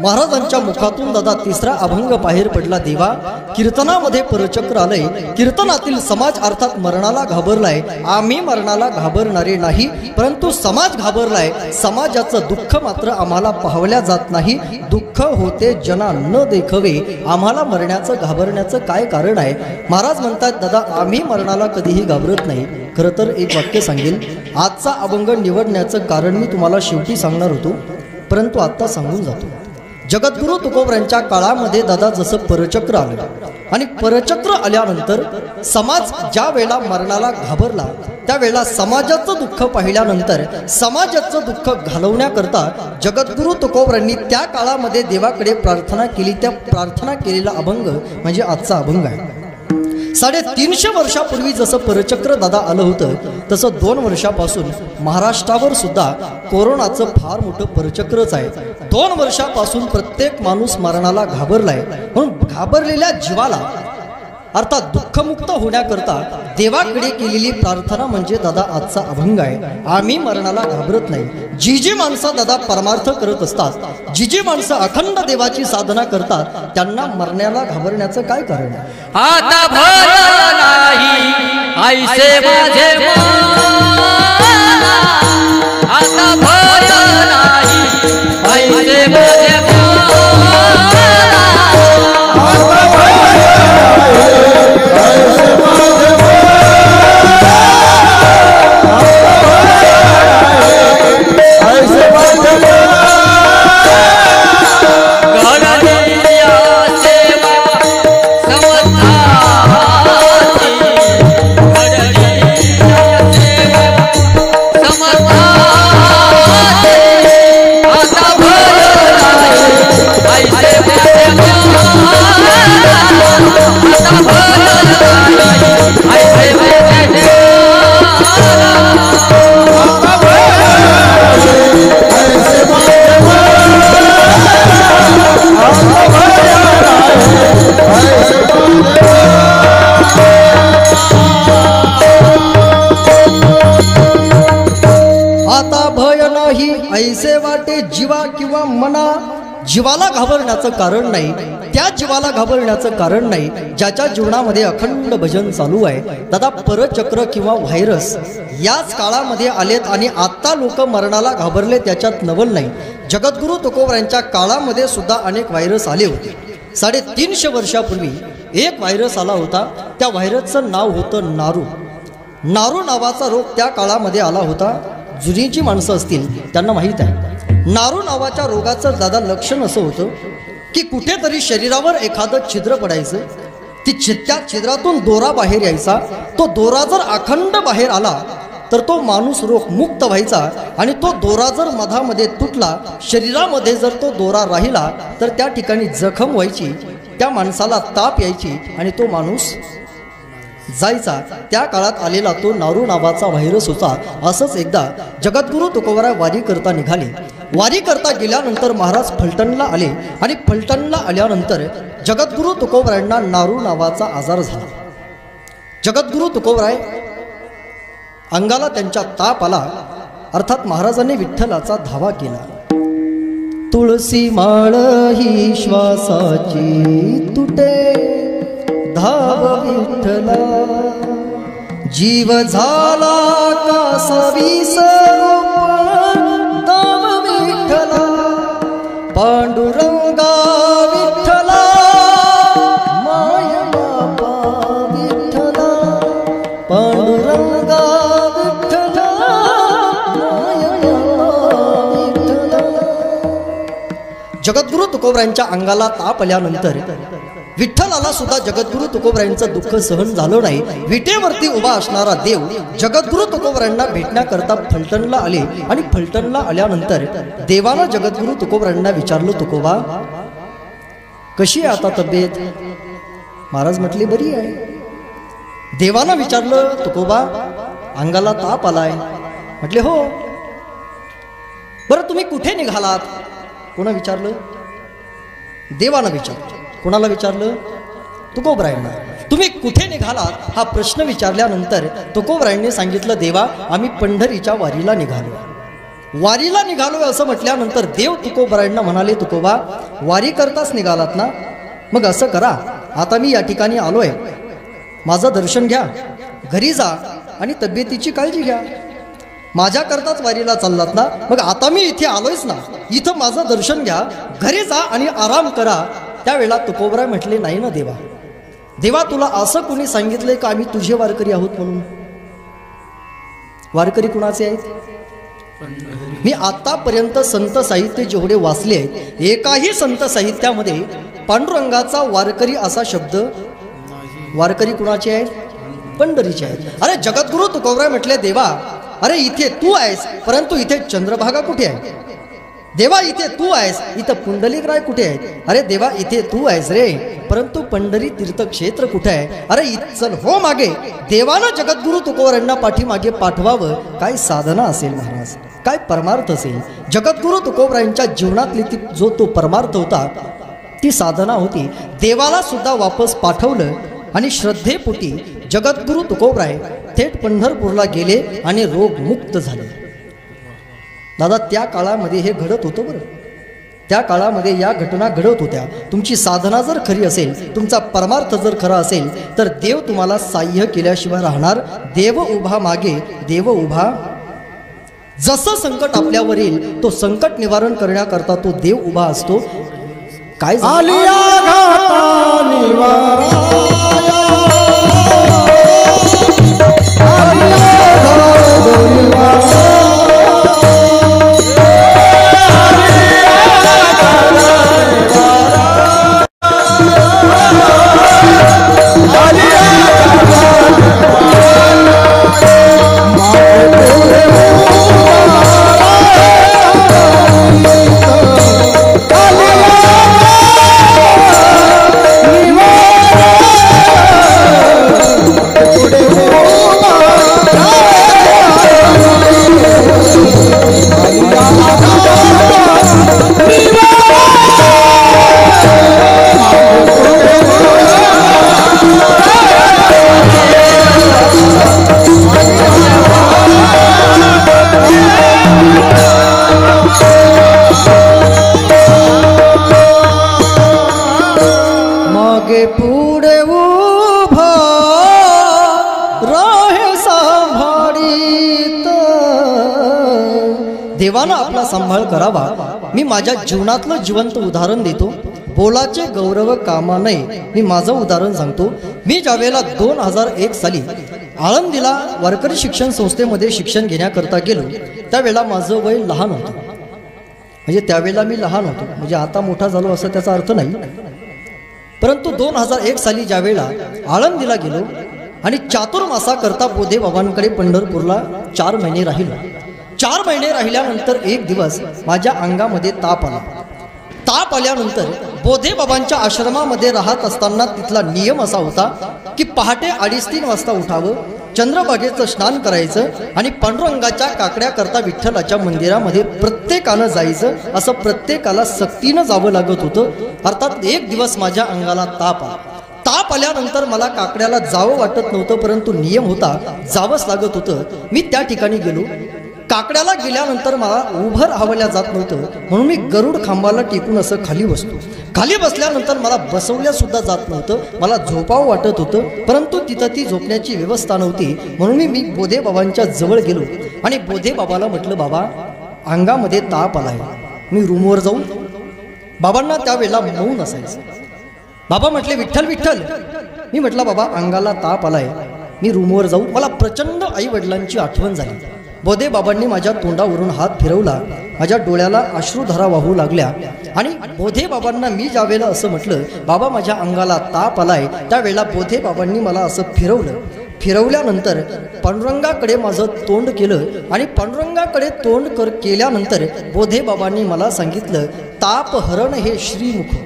महाराजांच्या मुखातून दादा तिसरा अभंग बाहेर पडला देवा कीर्तनामध्ये परचक्र आलंय कीर्तनातील समाज अर्थात मरणाला घाबरलाय आम्ही मरणाला घाबरणारे नाही परंतु समाज घाबरलाय समाजाचं दुःख मात्र आम्हाला पाहवल्या जात नाही दुःख होते जना न देखवे आम्हाला मरण्याचं घाबरण्याचं काय कारण आहे महाराज म्हणतात दादा आम्ही मरणाला कधीही घाबरत नाही खरं तर एक वाक्य सांगेन आजचा अभंग निवडण्याचं कारण मी तुम्हाला शेवटी सांगणार होतो परंतु आता सांगून जातो जगद्गुरु तुकोबरांच्या काळामध्ये दादा जसं परचक्र आलं आणि परचक्र आल्यानंतर समाज ज्या वेळेला मरणाला घाबरला त्यावेळेला समाजाचं दुःख पाहिल्यानंतर समाजाचं दुःख घालवण्याकरता जगद्गुरु तुकोबरांनी त्या काळामध्ये देवाकडे प्रार्थना केली त्या प्रार्थना केलेला अभंग म्हणजे आजचा अभंग आहे 350 वर्षापूर्वी जसं परचक्र दादा आलं होतं तसं 2 वर्षापासून महाराष्ट्रावर सुद्धा कोरोनाचं फार मोठं परचक्रच आहे 2 वर्षापासून प्रत्येक माणूस मरणाला घाबरलाय म्हणून घाबरलेल्या जीवाला अर्थात दुःखमुक्त होण्याकरता देवाकडे केलेली प्रार्थना म्हणजे दादा आजचा अभंग आहे आम्ही मरणाला घाबरत नाही जी जी माणसं दादा परमार्थ करत असतात जी जी माणसं अखंड देवाची साधना करतात त्यांना मरण्याला घाबरण्याचं काय कारण आहे आता भय नाही ऐसे माझे आता भय नाही ऐसे माझे ऐसे वाटे जीवा किंवा मना, जीवाला घाबरण्याचं कारण नाही, त्या जीवाला घाबरण्याचं कारण नाही ज्याच्या जीवनामध्ये अखंड भजन चालू आहे. दादा परचक्र किंवा व्हायरस याच काळामध्ये आलेत आणि आता लोक मरणाला घाबरले त्याच्यात नवल नाही. जगद्गुरु तुकोबरांच्या काळामध्ये सुद्धा अनेक व्हायरस आले होते. 350 वर्षापूर्वी एक व्हायरस आला होता. त्या व्हायरसचं नाव होतं नारू. नारू नावाचा रोग त्या काळामध्ये आला होता. जुनी जी माणसं असतील त्यांना माहीत आहे. नारू नावाच्या रोगाचं दादा लक्षण असं होतं की कुठेतरी शरीरावर एखादं छिद्र पडायचं, त्या छिद्रातून दोरा बाहेर यायचा. तो दोरा जर अखंड बाहेर आला तर तो माणूस रोग मुक्त व्हायचा आणि तो दोरा जर मधामध्ये तुटला, शरीरामध्ये जर तो दोरा राहिला तर त्या ठिकाणी जखम व्हायची, त्या माणसाला ताप यायची आणि तो माणूस जायचा. त्या काळात आलेला तो नारू नावाचा व्हायरस होता. असंच एकदा जगद्गुरु तुकोबराय वारी करता निघाले. वारी करता गेल्यानंतर महाराज फलटणला आले आणि फलटणला आल्यानंतर जगद्गुरु तुकोबरायांना नारू नावाचा आजार झाला. जगद्गुरु तुकोबराय अंगाला त्यांच्या ताप आला. अर्थात महाराजांनी विठ्ठलाचा धावा केला. तुळसी माळ ही श्वासाची तुटे, धाव विठ्ठला जीव झाला कासवीस दाव विठ्ठला, पांडुरंगा विठ्ठला माय बापा विठ्ठला, पांडुरंगा विठ्ठला माय विठ्ठला. जगद्गुरु तुकोबरायांच्या अंगाला ताप आल्यानंतर विठ्ठलाला सुद्धा जगद्गुरु तुकोबरायांचं दुःख सहन झालं नाही. विटेवरती उभा असणारा देव जगद्गुरु तुकोबरायांना भेटण्याकरता फलटणला आले आणि फलटणला आल्यानंतर देवानं जगद्गुरु तुकोबरायांना विचारलं, तुकोबा कशी आहे आता तब्येत? महाराज म्हटले बरी आहे. देवानं विचारलं, तुकोबा अंगाला ताप आलाय? म्हटले हो. बरं तुम्ही कुठे निघालात? कोणा विचारलं? देवानं विचारलं. कोणाला विचारलं? तुकोबरायांना. तुम्ही कुठे निघालात हा प्रश्न विचारल्यानंतर तुकोबरायांनी सांगितलं, देवा आम्ही पंढरीच्या वारीला निघालो. वारीला निघालो असं म्हटल्यानंतर देव तुकोबरायांना म्हणाले, तुकोबा वारी करताच निघालात ना, मग असं करा, आता मी या ठिकाणी आलोय, माझं दर्शन घ्या, घरी जा आणि तब्येतीची काळजी घ्या. माझ्याकरताच वारीला चाललात ना, मग आता मी इथे आलोयच ना, इथं माझं दर्शन घ्या, घरी जा आणि आराम करा. त्यावेळेला तुकोबराय म्हटले, नाही ना देवा, देवा तुला असं कोणी सांगितलंय का आम्ही तुझे वारकरी आहोत म्हणून? वारकरी कुणाचे आहेत? मी आतापर्यंत संत साहित्य जेवढे वाचले आहेत, एकाही संत साहित्यामध्ये पांडुरंगाचा वारकरी असा शब्द, वारकरी कुणाचे आहेत? पंढरीचे आहेत. अरे जगद्गुरु तुकोबराय म्हटले, देवा अरे इथे तू आहेस, परंतु इथे चंद्रभागा कुठे आहे? देवा इथे तू आहेस, इथं पुंडलिकराय कुठे आहेत? अरे देवा इथे तू आहेस रे, परंतु पंढरी तीर्थक्षेत्र कुठे आहे? अरे चल हो मागे. देवानं जगद्गुरु तुकोबरायांना पाठीमागे पाठवावं. काय साधना असेल महाराज, काय परमार्थ असेल? जगद्गुरु तुकोबरायांच्या जीवनातली जो तो परमार्थ होता, ती साधना होती. देवाला सुद्धा वापस पाठवलं आणि श्रद्धेपोटी जगद्गुरु तुकोबराय थेट पंढरपूरला गेले आणि रोग मुक्त झाले. दादा त्या काळामध्ये हे घडत होतं बरं. त्या काळामध्ये या घटना घडत होत्या. तुमची साधना जर खरी असेल, तुमचा परमार्थ जर खरा असेल, तर देव तुम्हाला साह्य केल्याशिवाय राहणार. देव उभा मागे, देव उभा. जसं संकट आपल्यावर येईल, तो संकट निवारण करण्याकरता तो देव उभा असतो. काय सांभाळ करावा. मी माझ्या जीवनातलं जिवंत उदाहरण देतो. बोलाचे गौरव कामा नये. मी माझं उदाहरण सांगतो. मी ज्यावेळेला 2001 साली आळंदीला वारकरी शिक्षण संस्थेमध्ये शिक्षण घेण्याकरता गेलो, त्यावेळेला माझं वय लहान होतं. म्हणजे त्यावेळेला मी लहान होतो, म्हणजे आता मोठा झालो असं त्याचा अर्थ नाही. परंतु 2001 साली ज्यावेळेला आळंदीला गेलो आणि चातुर्मासाकरता बोधे बाबांकडे पंढरपूरला 4 महिने राहिलो. 4 महिने राहिल्यानंतर एक दिवस माझ्या अंगामध्ये ताप आला. ताप आल्यानंतर बोधे बाबांच्या आश्रमामध्ये राहत असताना तिथला नियम असा होता की पहाटे 2:30-3 वाजता उठावं, चंद्रभागेचं स्नान करायचं आणि पांडुरंगाच्या काकड्याकरता विठ्ठलाच्या मंदिरामध्ये प्रत्येकानं जायचं. असं प्रत्येकाला सक्तीनं जावं लागत होतं. अर्थात एक दिवस माझ्या अंगाला ताप आला. ताप आल्यानंतर मला काकड्याला जावं वाटत नव्हतं, परंतु नियम होता, जावंच लागत होतं. मी त्या ठिकाणी गेलो. काकड्याला गेल्यानंतर मला उभं राहावल्या जात नव्हतं, म्हणून मी गरुड खांबाला टेकून असं खाली बसलो. खाली बसल्यानंतर मला बसवल्या सुद्धा जात नव्हतं. मला झोपावं वाटत होतं, परंतु तिथं ती झोपण्याची व्यवस्था नव्हती. म्हणून मी बोधे बाबांच्या जवळ गेलो आणि बोधे बाबाला म्हटलं, बाबा अंगामध्ये ताप आलाय, मी रूमवर जाऊ. बाबांना त्यावेळेला मौन असायचं. बाबा म्हटले, विठ्ठल विठ्ठल. मी म्हटलं, बाबा अंगाला ताप आलाय, मी रूमवर जाऊ. मला प्रचंड आई वडिलांची आठवण झाली. बोधे बाबांनी माझ्या तोंडावरून हात फिरवला. माझ्या डोळ्याला अश्रुधारा वाहू लागल्या. आणि बोधे बाबांना मी ज्यावेळेला असं म्हटलं, बाबा माझ्या अंगाला ताप आलाय, त्यावेळेला बोधे बाबांनी मला असं फिरवलं. फिरवल्यानंतर पांडुरंगाकडे माझं तोंड केलं आणि पांडुरंगाकडे तोंड केल्यानंतर बोधे बाबांनी मला सांगितलं, ताप हरण हे श्रीमुख.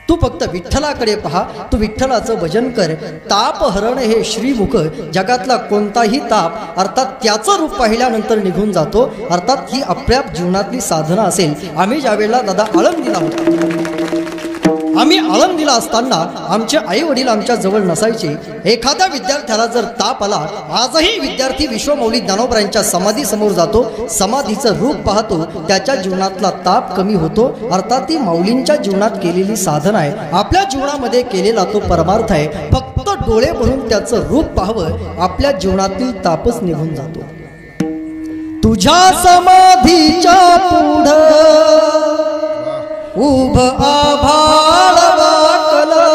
तू फक्त विठ्ठलाकडे पहा, तू विठ्ठलाचं भजन कर. ताप हरण हे श्रीमुख. जगातला कोणताही ताप अर्थात त्याचं रूप पाहिल्यानंतर निघून जातो. अर्थात ही आपल्या जीवनातली साधना असेल. आम्ही ज्यावेळेला दादा आळंदीला होतो, आम्ही आळंदीला असताना आमचे आई वडील आमच्या जवळ नसायचे. एखाद्या विद्यार्थ्याला जर ताप आला, आजही विद्यार्थी विश्वमौली ज्ञानोबरांच्या समाधी समोर जातो, समाधीचं रूप पाहतो, त्याच्या जीवनातला ताप कमी होतो. अर्थात ती माऊलींच्या जीवनात केलेली साधना आहे, आपल्या जीवनामध्ये केलेला तो परमार्थ आहे. फक्त डोळे भरून त्याचं रूप पाहावं, आपल्या जीवनातील तापच निघून जातो. तुझ्या समाधीच्या पुढं उभ आभाळ वाकलं,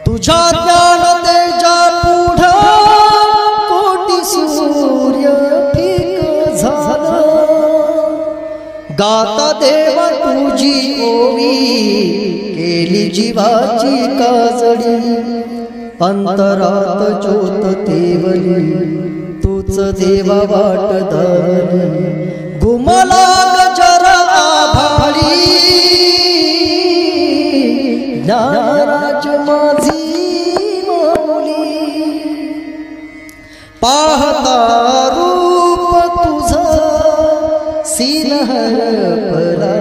तुझ्या ज्ञान तेजा पुढं कोटी सूर्य फिक झालं. गाता देवा तुझी ओवी केली जीवाची काजळी, अंतरात ज्योत तेवली तूच देवा वाट धरली. घुमला गजर आभाळी ज्ञानराज माझी माऊली, पाहता रूप तुझं सीन हरपला.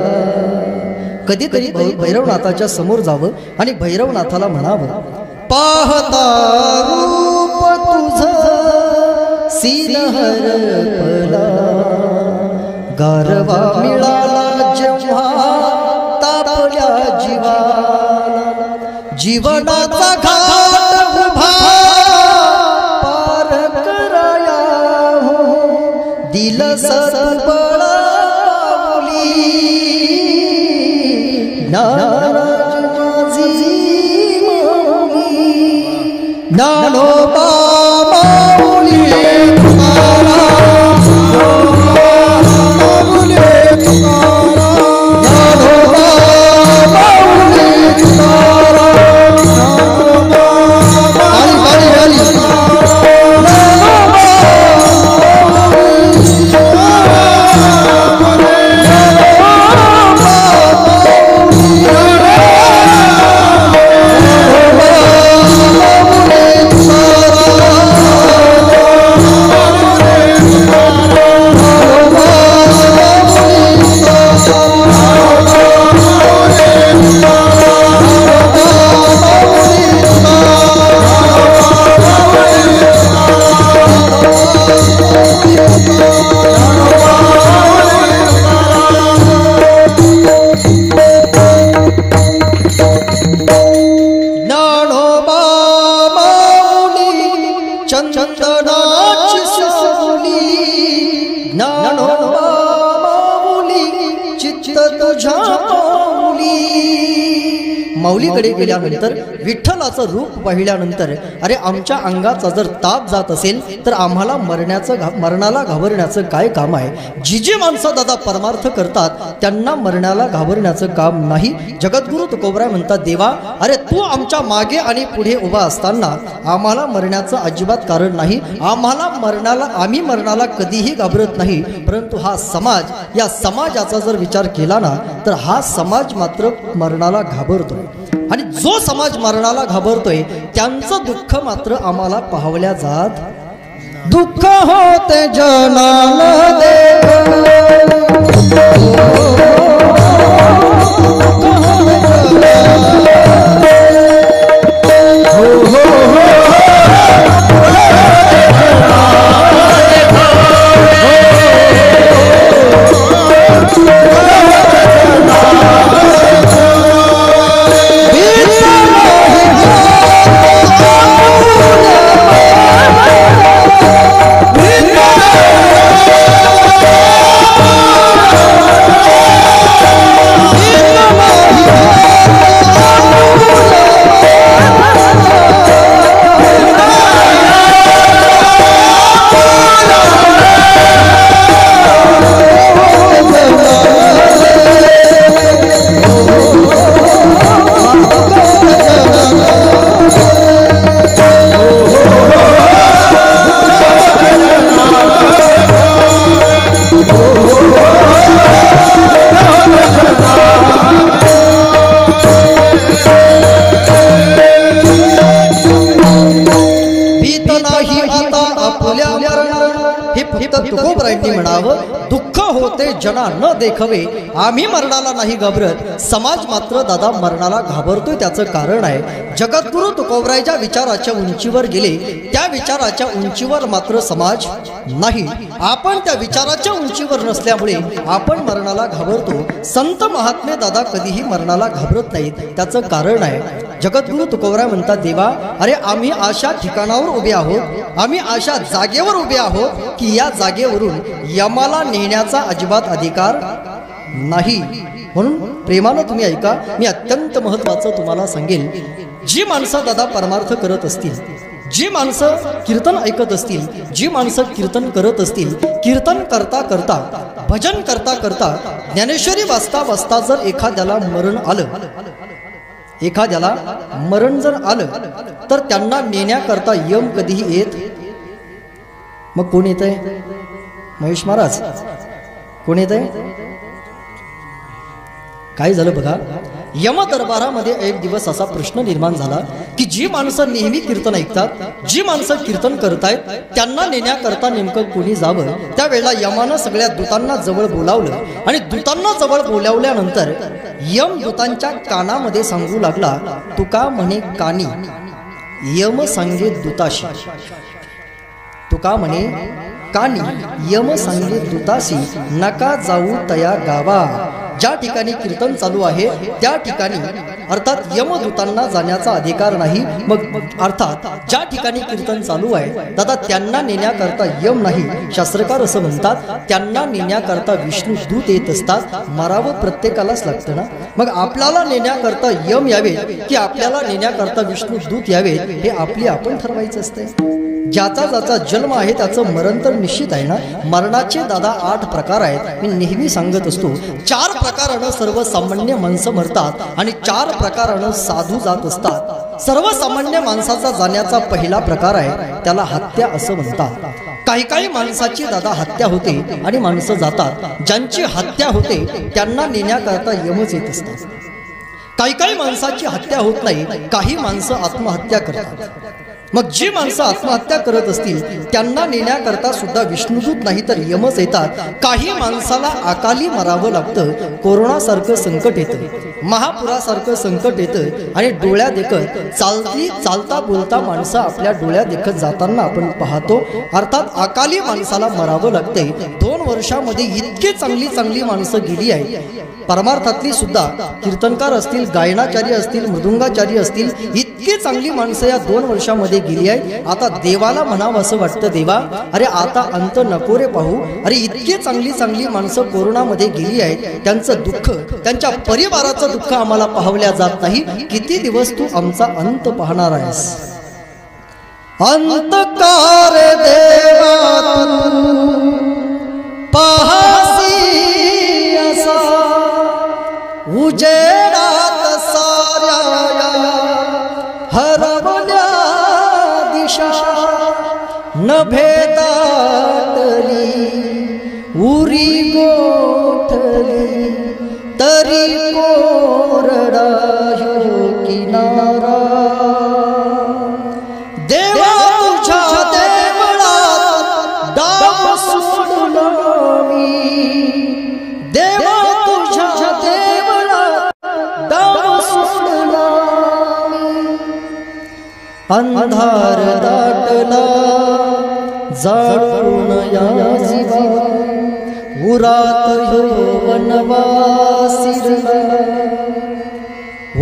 कधीतरी भैरवनाथाच्या समोर जावं आणि भैरवनाथाला म्हणावं, पाहता रूप तुझं सीन हरपला. गारवा मिळाला जेव्हा तापल्या जीवाला, जीवनाचा घाट उभा पार कराया हो, दिल सबळ माऊली. ज्ञानराज माझी माऊली, ज्ञानोबा माऊली तुझ्या पाऊली. माऊलीकडे गेल्यानंतर विठ्ठलाचं रूप पाहिल्यानंतर अरे आमच्या अंगाचा जर ताप जात असेल तर आम्हाला मरणाला घाबरण्याचं काय काम आहे. जी माणसं दादा परमार्थ करतात त्यांना मरणाला घाबरण्याचं काम नाही. जगद्गुरु तुकोबराय म्हणतात देवा अरे तू आमच्या मागे आणि पुढे उभा असताना आम्हाला मरण्याचं अजिबात कारण नाही. आम्ही मरणाला कधीही घाबरत नाही. परंतु हा समाज, या समाजाचा जर विचार केला ना तर हा समाज मात्र मरणाला घाबरतोय. आणि जो समाज मरणाला घाबरतोय त्यांचं दुःख मात्र आम्हाला पाहवल्या जात. दुःख होते जनाला तुकोबरायांनी म्हणावं दुःख होते जना न देखवे. आम्ही मरणाला नाही घाबरत, समाज मात्र दादा मरणाला घाबरतोय. त्याचं कारण आहे जगद्गुरु तुकोबरायच्या विचाराच्या उंचीवर गेले, त्या विचाराच्या उंचीवर मात्र समाज नाही. आपण त्या विचाराच्या उंचीवर नसल्यामुळे आपण मरणाला घाबरतो. संत महात्मे दादा कधीही मरणाला घाबरत नाहीत. त्याचं कारण आहे जगद्गुरु तुकोबराय म्हणतात देवा अरे आम्ही अशा ठिकाणावर उभे आहोत, आम्ही अशा जागेवर उभे आहोत की या जागेवरून यमाला नेण्याचा अजिबात अधिकार नाही. म्हणून प्रेमानं तुम्ही ऐका, मी अत्यंत महत्वाचं तुम्हाला सांगेल. जी माणसं दादा परमार्थ करत असतील, जी माणसं कीर्तन ऐकत असतील, जी माणसं कीर्तन करत असतील, कीर्तन करता करता, भजन करता करता, ज्ञानेश्वरी वाचता वाचता जर एखाद्याला मरण आलं, एखाद्याला मरण जर आलं तर त्यांना नेण्याकरता यम कधीही येत. मग कोण येत आहे? महेश महाराज कोण येत आहे? काय झालं बघा, यम दरबारामध्ये एक दिवस असा प्रश्न निर्माण झाला की जी माणसं नेहमी कीर्तन ऐकतात, जी माणसं कीर्तन करतायत त्यांना नेण्याकरता नेमकं कोणी जावं. त्यावेळेला यमानं सगळ्या दूतांना जवळ बोलावलं आणि दूतांना जवळ बोलावल्यानंतर यम दूतांच्या कानामध्ये सांगू लागला, तुका म्हणे कानी यम सांगे दूताशी. तुका म्हणे कानी यम सांगे दूताशी, नका जाऊ तया गावा. ज्या ठिकाणी कीर्तन चालू आहे त्या ठिकाणी अर्थात यमदूतांना जाण्याचा अधिकार नाही. मग अर्थात ज्या ठिकाणी कीर्तन चालू आहे दादा त्यांना नेण्याकरता यम नाही. शास्त्रकार असं म्हणतात त्यांना नेण्याकरता विष्णू दूत येत असतात. मरावं प्रत्येकालाच लागतं ना. मग आपल्याला नेण्याकरता यम यावे की आपल्याला नेण्याकरता विष्णू दूत यावे हे आपली आपण ठरवायचं असते. ज्याचा ज्याचा जन्म आहे त्याचं मरण तर निश्चित आहे ना. मरणाचे दादा 8 प्रकार आहेत. मी नेहमी सांगत असतो 4 प्रकारानं सर्वसामान्य माणसं मरतात आणि 4 प्रकारानं साधू जात असतात. सर्वसामान्य माणसाचा जाण्याचा पहिला प्रकार आहे त्याला हत्या असं म्हणतात. काही काही माणसाची दादा हत्या होते आणि माणसं जातात. ज्यांची हत्या होते त्यांना नेण्याकरता यमच येत असतात. काही काही माणसाची हत्या होत नाही, काही माणसं आत्महत्या करतात. मग जी माणसं आत्महत्या करत असतील त्यांना नेण्याकरता सुद्धा विष्णुदूत नाही तर यमच येतात. काही माणसाला अकाली मरावं लागतं. कोरोनासारखं संकट येतं, महापुरासारखं संकट येतं आणि डोळ्या देखत चालता बोलता माणसं आपल्या डोळ्या देखत जाताना आपण पाहतो. अर्थात अकाली माणसाला मरावं लागतंय. 2 वर्षामध्ये इतकी चांगली चांगली माणसं गेली आहे. परमार्थातली सुद्धा कीर्तनकार असतील, गायनाचार्य असतील, मृदुंगाचार्य असतील, इतकी चांगली माणसं या 2 वर्षामध्ये मध्ये गेली आहे. आता देवाला म्हणावं असं वाटतं, देवा अरे आता अंत नको रे पाहू. अरे इतकी चांगली चांगली माणसं कोरोनामध्ये गेली आहेत, त्यांचं दुःख, त्यांच्या परिवाराचं दुःख आम्हाला पाहवल्या जात नाही. किती दिवस तू आमचा अंत पाहणार आहेस? अंतकार देवा पाहासी असा उजेडात साऱ्या हरवल्या दिशा न भेदाटली उरी गोठली तरी कोरडा ह्यो किनारा. देवा तुझ्या देवळात डाव सोडलो मी, देवा तुझ्या देवळात डाव सोडलो मी. अंधार दाटला जाळून या जीवा उरात ह्यो वनवासिरला.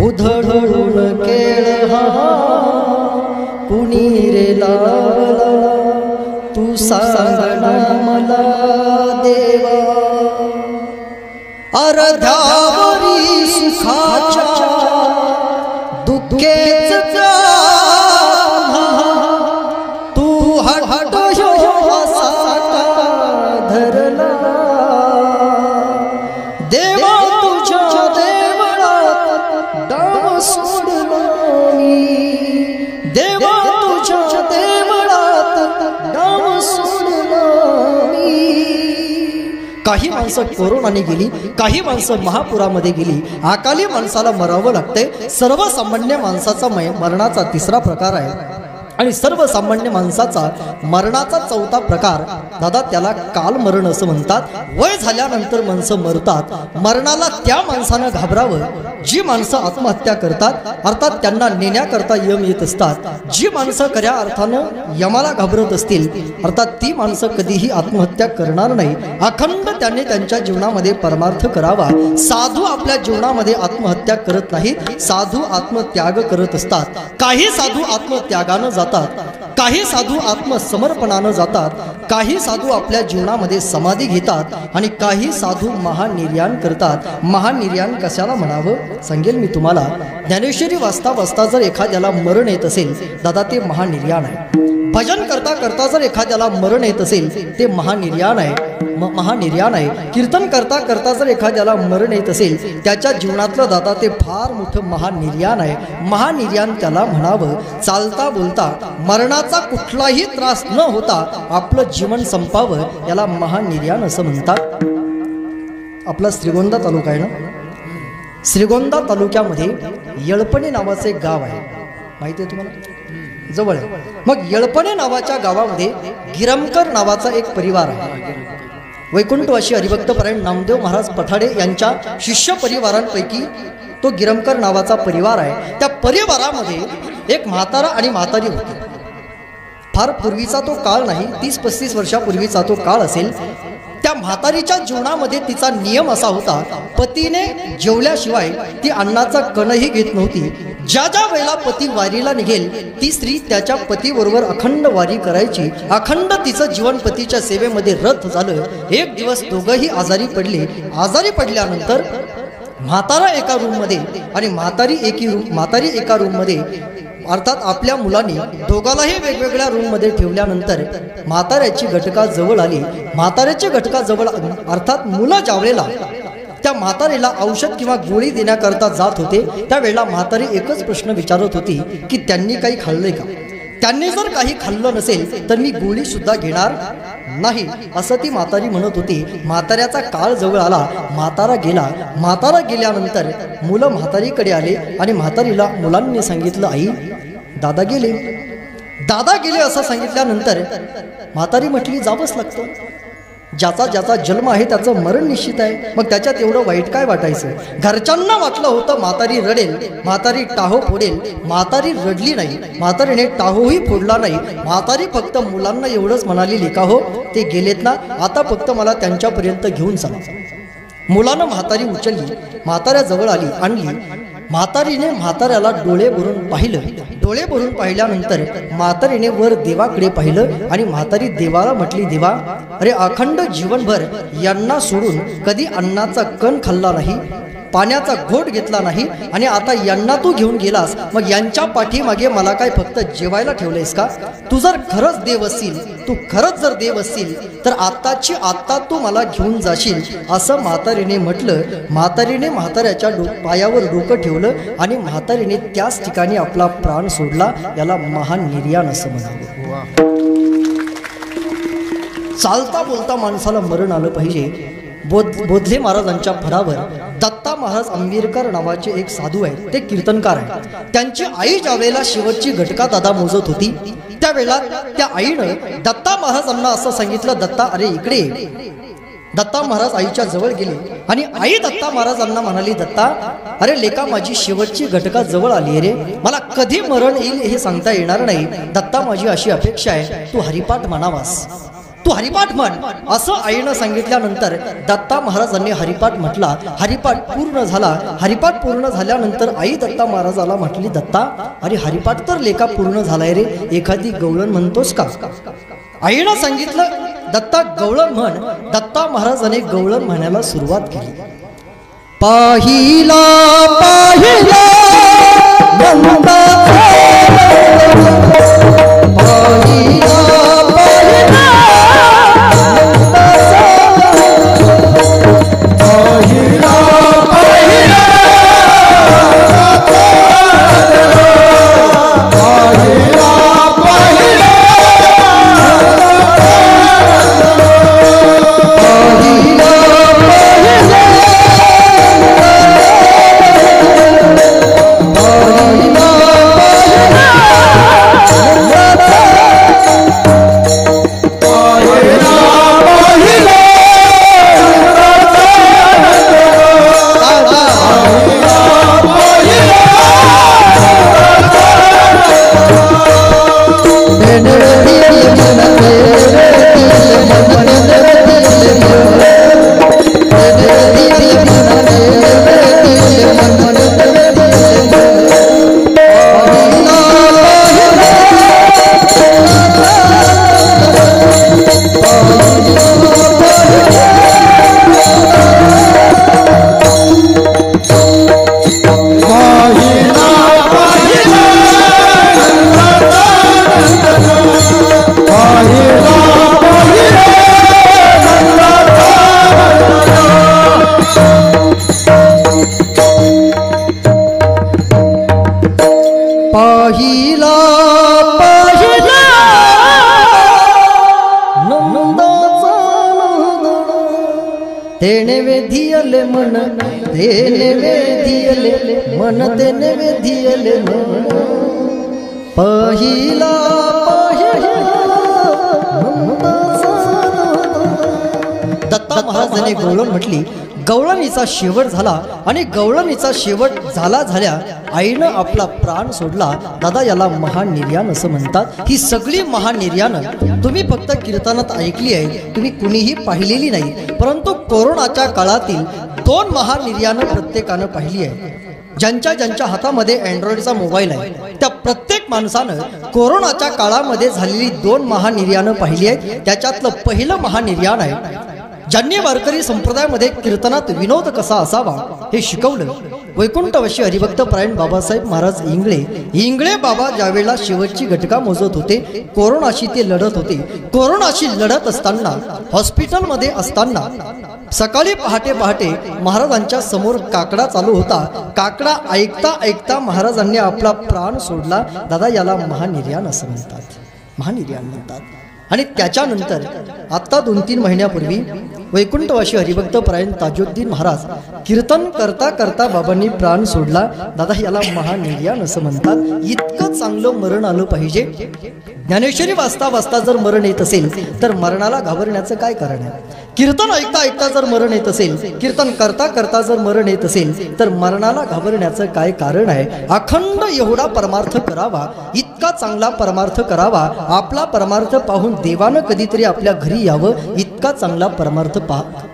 उधळून केळ हा कुणी रे लावला, तू सांगणा मला देवा. अर्ध्यावरी सुखाच्या दुःखेच तू हट असा धरला. देवा तुझ्या देवळात डाव सोडलो मी, देवा तुझ्या देवळात डाव सोडलो मी. काही माणसं कोरोनाने गेली, काही माणसं महापुरामध्ये गेली. अकाली माणसाला मरावं लागतंय. सर्वसामान्य माणसाचा मरणाचा तिसरा प्रकार आहे आणि सर्वसामान्य माणसाचा मरणाचा चौथा प्रकार दादा त्याला काल मरण असं म्हणतात. वय झाल्यानंतर माणसं मरतात. मरणाला त्या माणसानं घाबरावं जी माणसं आत्महत्या करतात, अर्थात त्यांना नेण्याकरता यम येत असतात. जी माणसं खऱ्या अर्थानं यमाला घाबरत असतील, अर्थात ती माणसं कधीही आत्महत्या करणार नाही. अखंड त्यांनी त्यांच्या जीवनामध्ये परमार्थ करावा. साधू आपल्या जीवनामध्ये आत्महत्या करत नाहीत, साधू आत्मत्याग करत असतात. काही साधू आत्मत्यागानं जातात, काही साधू आत्मसमर्पणानं जातात, काही साधू आपल्या जीवनामध्ये समाधी घेतात आणि काही साधू महानिर्याण करतात. महानिर्याण कशाला म्हणावं सांगेल मी तुम्हाला. ज्ञानेश्वरी वाचता वाचता जर एखाद्याला मरण येत असेल दादा ते महानिर्याण आहे. भजन करता करता जर एखाद्याला मरण येत असेल ते महानिर्याण आहे, महानिर्याण आहे. कीर्तन करता करता जर एखाद्याला मरण येत असेल त्याच्या जीवनातलं दादा ते फार मोठं महानिर्याण आहे. महानिर्याण त्याला म्हणावं. चालता बोलता मरणाचा कुठलाही त्रास न होता आपलं जीवन संपावं याला महानिर्याण असं म्हणतात. आपला श्रीगोंदा तालुका आहे ना, श्रीगोंदा तालुक्यामध्ये येळपणे नावाचं एक गाव आहे, माहिती आहे तुम्हाला? जवळ आहे. मग येळपणे नावाच्या गावामध्ये गिरमकर नावाचा एक परिवार आहे. वैकुंठवासी हरिभक्तपरायण नामदेव महाराज पठाडे यांच्या शिष्य परिवारांपैकी तो गिरमकर नावाचा परिवार आहे. त्या परिवारामध्ये एक म्हातारा आणि म्हातारी होती. फार पूर्वीचा तो काळ नाही, 30-35 वर्षापूर्वीचा तो काळ असेल. त्या म्हातारीच्या जीवनामध्ये तिचा नियम असा होता, पतीने जेवल्याशिवाय ती अन्नाचा कणही घेत नव्हती. ज्या ज्या वेळेला पती वारीला निघेल ती स्त्री त्याच्या पतीबरोबर अखंड वारी करायची. अखंड तिचं जीवन पतीच्या सेवेमध्ये रत झालं. एक दिवस दोघंही आजारी पडले. आजारी पडल्यानंतर म्हातारा एका रूममध्ये आणि म्हातारी एका रूममध्ये, अर्थात आपल्या मुलांनी दोघालाही वेगवेगळ्या रूममध्ये ठेवल्यानंतर म्हाताऱ्याची घटका जवळ आली. म्हाताऱ्याची घटका जवळ अर्थात मुलं ज्यावेळेला त्या म्हातारीला औषध किंवा गोळी देण्याकरता जात होते त्यावेळेला म्हातारी एकच प्रश्न विचारत होती की त्यांनी काही खाल्लंय का. त्यांनी जर काही खाल्लं नसेल तर मी गोळी सुद्धा घेणार नाही असं ती म्हातारी म्हणत होती. म्हाताऱ्याचा काळ जवळ आला. म्हातारा गेला. म्हातारा गेल्यानंतर मुलं म्हातारीकडे आले आणि म्हातारीला मुलांनी सांगितलं, आई दादा गेले, दादा गेले असं सांगितल्यानंतर म्हातारी म्हटली, जावंच लागतं. ज्याचा ज्याचा जन्म आहे त्याचं मरण निश्चित आहे. मग त्याच्यात एवढं वाईट काय वाटायचं. घरच्यांना वाटलं होतं म्हातारी रडेल, म्हातारी टाहो फोडेल. म्हातारी रडली नाही, म्हातारीने टाहोही फोडला नाही. म्हातारी फक्त मुलांना एवढंच म्हणाली, लेका हो ते गेलेत ना, आता फक्त मला त्यांच्यापर्यंत घेऊन चला. मुलानं म्हातारी उचलली, म्हाताऱ्याजवळ आली, आणली. म्हातारीने म्हाताऱ्याला डोळे भरून पाहिलं. डोळे भरून पाहिल्यानंतर म्हातारीने वर देवाकडे पाहिलं आणि म्हातारी देवाला म्हटली, देवा, अरे अखंड जीवनभर यांना सोडून कधी अन्नाचा कण खाल्ला नाही, पाण्याचा घोट घेतला नाही आणि आता यांना तू घेऊन गेलास, मग यांच्या पाठीमागे मला काय फक्त जेवायला ठेवलंयस का? तू जर खरंच देव असशील, तू खरंच जर देव असशील तर आत्ताची आत्ता तू मला घेऊन जाशील, असं म्हातारीने म्हटलं. म्हातारीने म्हाताऱ्याच्या पायावर डोकं ठेवलं आणि म्हातारीने त्याच ठिकाणी आपला प्राण सोडला. याला महान निर्याण असं म्हणावं. चालता बोलता माणसाला मरण आलं पाहिजे. बोधले महाराजांच्या फडावर दत्ता महाराज आंबेडकर नावाचे एक साधू आहेत, ते कीर्तनकार आहेत. त्यांची आई ज्या वेळेला शेवटची घटका दादा मोजत होती त्यावेळेला त्या आईनं दत्ता महाराजांना असं सांगितलं, दत्ता अरे इकडे. दत्ता महाराज आईच्या जवळ गेले आणि आई दत्ता महाराजांना म्हणाली, दत्ता अरे लेका, माझी शेवटची घटका जवळ आली रे, मला कधी मरण येईल हे सांगता येणार नाही. दत्ता, माझी अशी अपेक्षा आहे, तू हरिपाठ म्हणावास, तू हरिपाठ म्हण, असं आईनं सांगितल्यानंतर दत्ता महाराजांनी हरिपाठ म्हटला. हरिपाठ पूर्ण झाला. हरिपाठ पूर्ण झाल्यानंतर आई दत्ता महाराजाला म्हटली, दत्ता अरे हरिपाठ तर लेखा पूर्ण झालाय रे, एखादी गवळण म्हणतोस का? आईनं सांगितलं, दत्ता गवळण म्हण. दत्ता महाराजाने गवळण म्हणायला सुरुवात केली. पाहिला पाहिला तेने वेधियले मन, तेने वेधियले मन, तेने वेधियले मन. पहिला दत्ता महाराजांनी गवळण म्हटली. गवळणीचा शेवट झाला आणि गवळणीचा शेवट झाल्या आईनं आपला प्राण सोडला. दादा, याला महान निर्याण असं म्हणतात. ही सगळी महान निर्याणं तुम्ही फक्त कीर्तनात ऐकली आहे, तुम्ही कुणीही पाहिलेली नाही. परंतु कोरोनाच्या काळातील 2 महान निर्याणं प्रत्येकानं पाहिली आहे. ज्यांच्या ज्यांच्या हातामध्ये अँड्रॉइडचा मोबाईल आहे त्या प्रत्येक माणसानं कोरोनाच्या काळामध्ये झालेली 2 महान निर्याणं पाहिली आहेत. त्याच्यातलं पहिलं महान निर्याण आहे ज्यांनी वारकरी संप्रदायामध्ये कीर्तनात विनोद कसा असावा हे शिकवलं. वैकुंठवासी हरिभक्त परायण बाबासाहेब महाराज इंगळे बाबा ज्यावेळेला शेवटची घटका मोजत होते, कोरोनाशी ते लढत होते. कोरोनाशी लढत असताना हॉस्पिटलमध्ये असताना सकाळी पहाटे महाराजांच्या समोर काकडा चालू होता. काकडा ऐकता ऐकता महाराजांनी आपला प्राण सोडला. दादा, याला महानिर्याण असं म्हणतात, महानिर्याण म्हणतात. आणि त्याच्यानंतर आत्ता 2-3 महिन्यापूर्वी वैकुंठवासी हरिभक्त परायण ताजुद्दीन महाराज कीर्तन करता करता बाबांनी प्राण सोडला. दादा, याला महानिर्याण असं म्हणतात. इतकं चांगलं मरण आलं पाहिजे. ज्ञानेश्वरी वाचता वाचता जर मरण येत असेल तर मरणाला घाबरण्याचं काय कारण आहे? कीर्तन ऐकता ऐकता जर मरण येत असेल, कीर्तन करता करता जर मरण येत असेल तर मरणाला घाबरण्याचं काय कारण आहे? अखंड एवढा परमार्थ करावा, इतका चांगला परमार्थ करावा. आपला परमार्थ पाहून देवानं कधीतरी आपल्या घरी यावं, इतका चांगला परमार्थ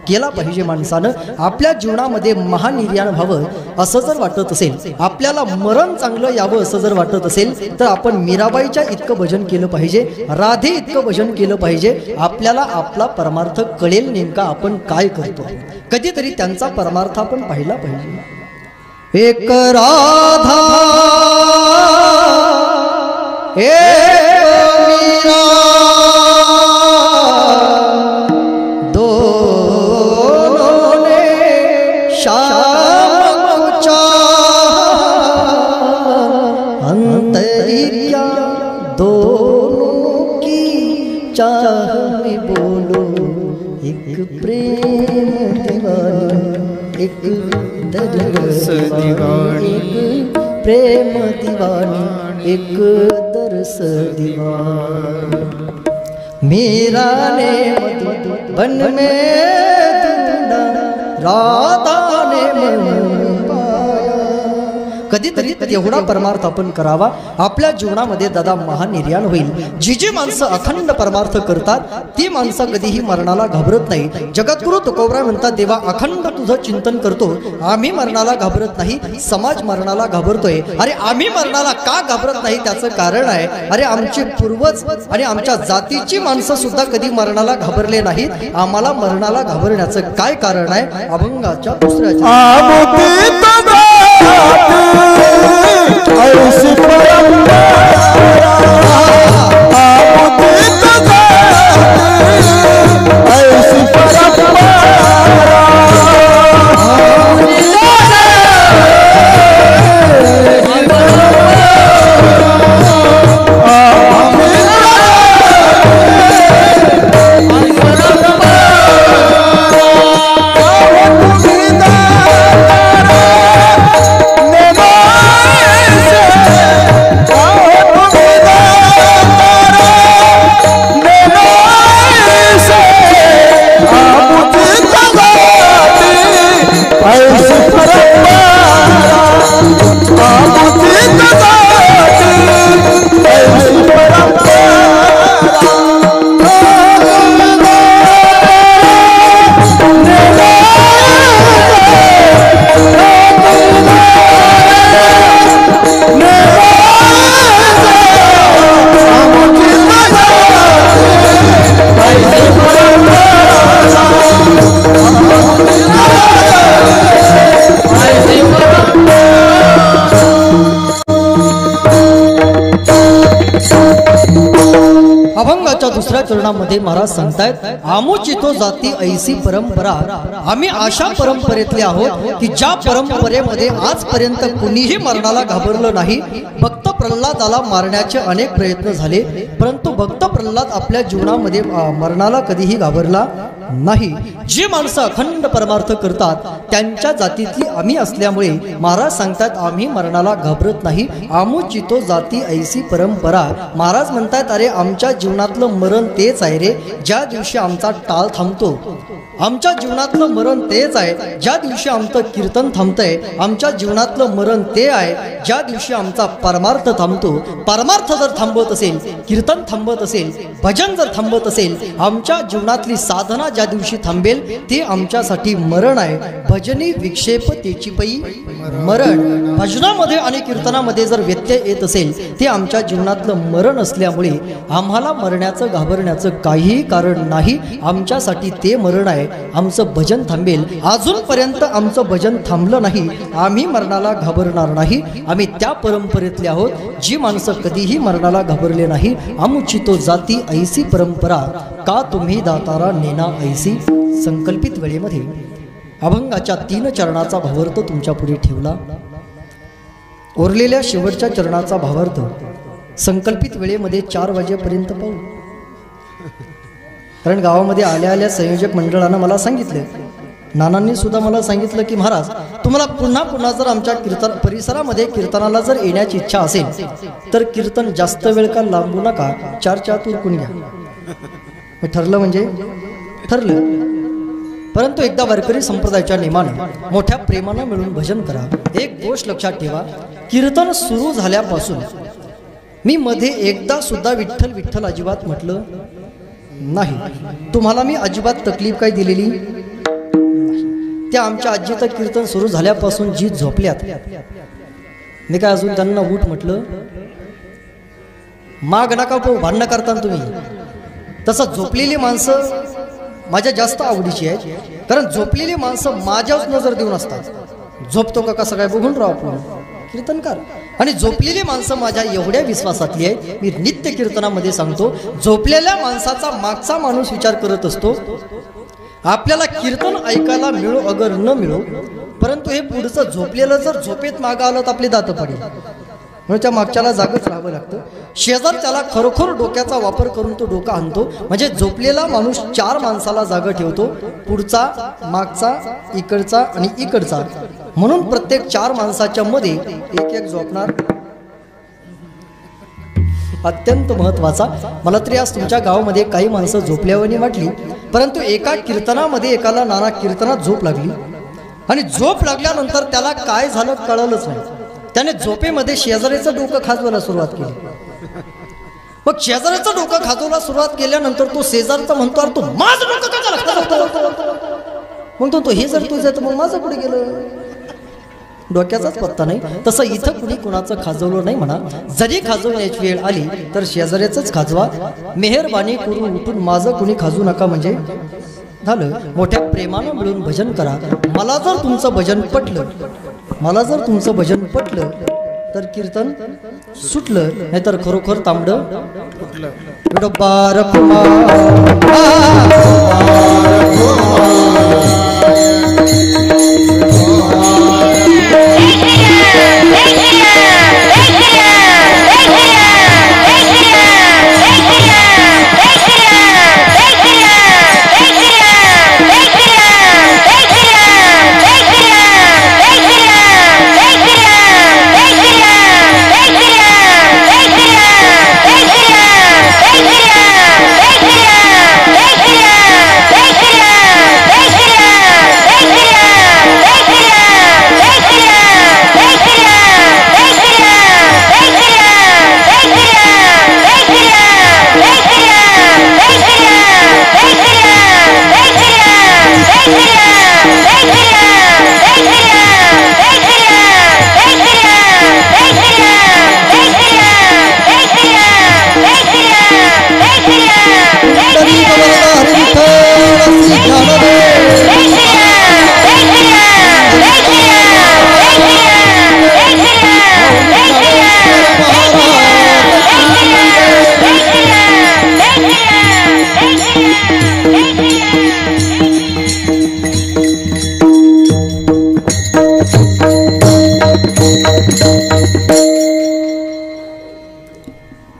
केला पाहिजे माणसानं. आपल्या जीवनामध्ये महानिर्याण व्हावं असं जर वाटत असेल, आपल्याला मरण चांगलं यावं असं जर वाटत असेल, तर आपण मीराबाईच्या इतकं भजन केलं पाहिजे, राधे इतकं भजन केलं पाहिजे. आपल्याला आपला परमार्थ कळेल नेमका आपण काय करतो. कधीतरी त्यांचा परमार्थ आपण पाहिला पाहिजे. एक राधा एक मीरा दोनों ने शाम को चाहा अंतरिया दोनों की चाह में बोलो एक प्रेम दीवानी एक दरस दीवानी एक प्रेम दीवानी एक दरस दीवानी. मीरा ने बन में ढूंढा राधा ने मन पाया. कधीतरी एवढा परमार्थ आपण करावा. आपल्या जीवनामध्ये दादा महानिर्याण होईल. जी जी माणसं अखंड परमार्थ करतात ती माणसं कधीही मरणाला घाबरत नाही. जगद्गुरु तुकोबराय म्हणतात, देवा अखंड तुझं चिंतन करतो, आम्ही मरणाला घाबरत नाही, समाज मरणाला घाबरतोय. अरे आम्ही मरणाला का घाबरत नाही त्याचं कारण आहे, अरे आमचे पूर्वज आणि आमच्या जातीची माणसं सुद्धा कधी मरणाला घाबरले नाहीत. आम्हाला मरणाला घाबरण्याचं काय कारण आहे. अभंगाच्या दुसऱ्या ऐसी परंपरा ऐसी परंपरा दुसऱ्या चरणामध्ये महाराज सांगतायत, आमुचितो जाती ऐसी परंपरा. आम्ही अशा परंपरेतले आहोत की ज्या परंपरेमध्ये आजपर्यंत कुणीही मरणाला घाबरलं नाही. भक्त प्रल्हादाला मारण्याचे अनेक प्रयत्न झाले, परंतु भक्त प्रल्हाद आपल्या जीवनामध्ये मरणाला कधीही घाबरला नाही. जी माणसं अखंड परमार्थ करतात त्यांच्या जातीतली आम्ही असल्यामुळे महाराज सांगतात आम्ही मरणाला घाबरत नाही. आमुचितो जाती ऐसी परंपरा. महाराज म्हणतात, अरे आमच्या जीवनातलं मरण तेच आहे रे ज्या दिवशी आमचा टाळ थांबतो. आमच्या जीवनातलं मरण तेच आहे ज्या दिवशी आमचं कीर्तन थांबतंय. आमच्या जीवनातलं मरण ते आहे ज्या दिवशी आमचा परमार्थ थांबतो. परमार्थ जर थांबत असेल, कीर्तन थांबत असेल, भजन जर थांबत असेल, आमच्या जीवनातली साधना ज्या दिवशी थांबेल ते आमच्यासाठी मरण आहे. भजनी विक्षेप तेची पै मरण. भजनामध्ये आणि कीर्तनामध्ये जर व्यत्यय येत असेल ते आमच्या जीवनातलं मरण असल्यामुळे आम्हाला मरण्याचं घाबरण्याचं काहीही कारण नाही. आमच्यासाठी ते मरण आहे. आमचं भजन थांबेल. अजूनपर्यंत आमचं भजन थांबलं नाही. आम्ही मरणाला घाबरणार नाही. आम्ही त्या परंपरेतले आहोत जी माणसं कधीही मरणाला घाबरले नाही. आमुचितो जाती ऐसी परंपरा का तुम्ही दातारा नेना ऐसी. संकल्पित वेळेमध्ये अभंगाच्या 3 चरणाचा भावार्थ तुमच्या पुढे ठेवला. उरलेल्या शेवटच्या चरणाचा भावार्थ संकल्पित वेळेमध्ये 4 वाजेपर्यंत पाहू. कारण गावामध्ये आल्या आल्या संयोजक मंडळानं मला सांगितलं, नानांनी सुद्धा मला सांगितलं की महाराज तुम्हाला पुन्हा पुन्हा जर आमच्या कीर्तन परिसरामध्ये कीर्तनाला जर येण्याची इच्छा असेल तर कीर्तन जास्त वेळ का लांबू नका, 4 उरकून घ्या. ठरलं म्हणजे ठरलं. परंतु एकदा वारकरी संप्रदायाच्या नियमानं मोठ्या प्रेमानं मिळून भजन करा. एक गोष्ट लक्षात ठेवा, कीर्तन सुरू झाल्यापासून मी मध्ये एकदा सुद्धा विठ्ठल विठ्ठल अजिबात म्हटलं नाही. तुम्हाला मी अजिबात तकलीफ काय दिलेली त्या आमच्या आजीचं कीर्तन सुरू झाल्यापासून जी झोपल्यात, मी काय अजून त्यांना उठ म्हटलं, माग नका पाहू, भांडणं करता तुम्ही. तसं झोपलेली माणसं माझ्या जास्त आवडीची आहेत, कारण झोपलेली माणसं माझ्याच नजर देऊन असतात. झोपतो का कसं काय बघून राहू आपण कीर्तनकार. आणि झोपलेली माणसं माझ्या एवढ्या विश्वासातली आहेत, मी नित्य कीर्तनामध्ये सांगतो, झोपलेल्या माणसाचा मागचा माणूस विचार करत असतो. आपल्याला कीर्तन ऐकायला मिळो अगर न मिळो, परंतु हे पुढचं झोपलेलं जर झोपेत मागं आलं तर आपली दात पडेल, म्हणून त्या मागच्याला जागच राहावं लागतं. शेजार त्याला खरोखर डोक्याचा वापर करून तो डोका आणतो, म्हणजे झोपलेला माणूस 4 माणसाला जागा ठेवतो, पुढचा, मागचा, इकडचा आणि इकडचा. म्हणून प्रत्येक 4 माणसाच्या मध्ये एक एक झोपणार. अत्यंत महत्वाचा. मला तरी आज तुमच्या गावामध्ये काही माणसं झोपल्यावानी वाटली, परंतु एका कीर्तनामध्ये एकाला नाना कीर्तनात झोप लागली आणि झोप लागल्यानंतर त्याला काय झालं कळलंच नाही. त्याने झोपेमध्ये शेजाऱ्याचं डोकं खाजवायला सुरुवात केली. मग शेजाऱ्याचं डोकं खाजवायला सुरुवात केल्यानंतर तो शेजारचा म्हणतो, अरे तू माझं डोकं का खाजवतो? म्हणतो तो हे जर तुझं तर मग माझं कुठे गेलं? डोक्याचाच पत्ता नाही. तसं इथं कुणी कुणाचं खाजवलं नाही म्हणा. जरी खाजवण्याची वेळ आली तर शेजाऱ्याचंच खाजवा. मेहरबानी करून उठून माझं कुणी खाजू नका म्हणजे झालं. मोठ्या प्रेमानं मिळून भजन करा. मला जर तुमचं भजन पटलं तर कीर्तन सुटलं, नाहीतर खरोखर तांबडं फुटलं.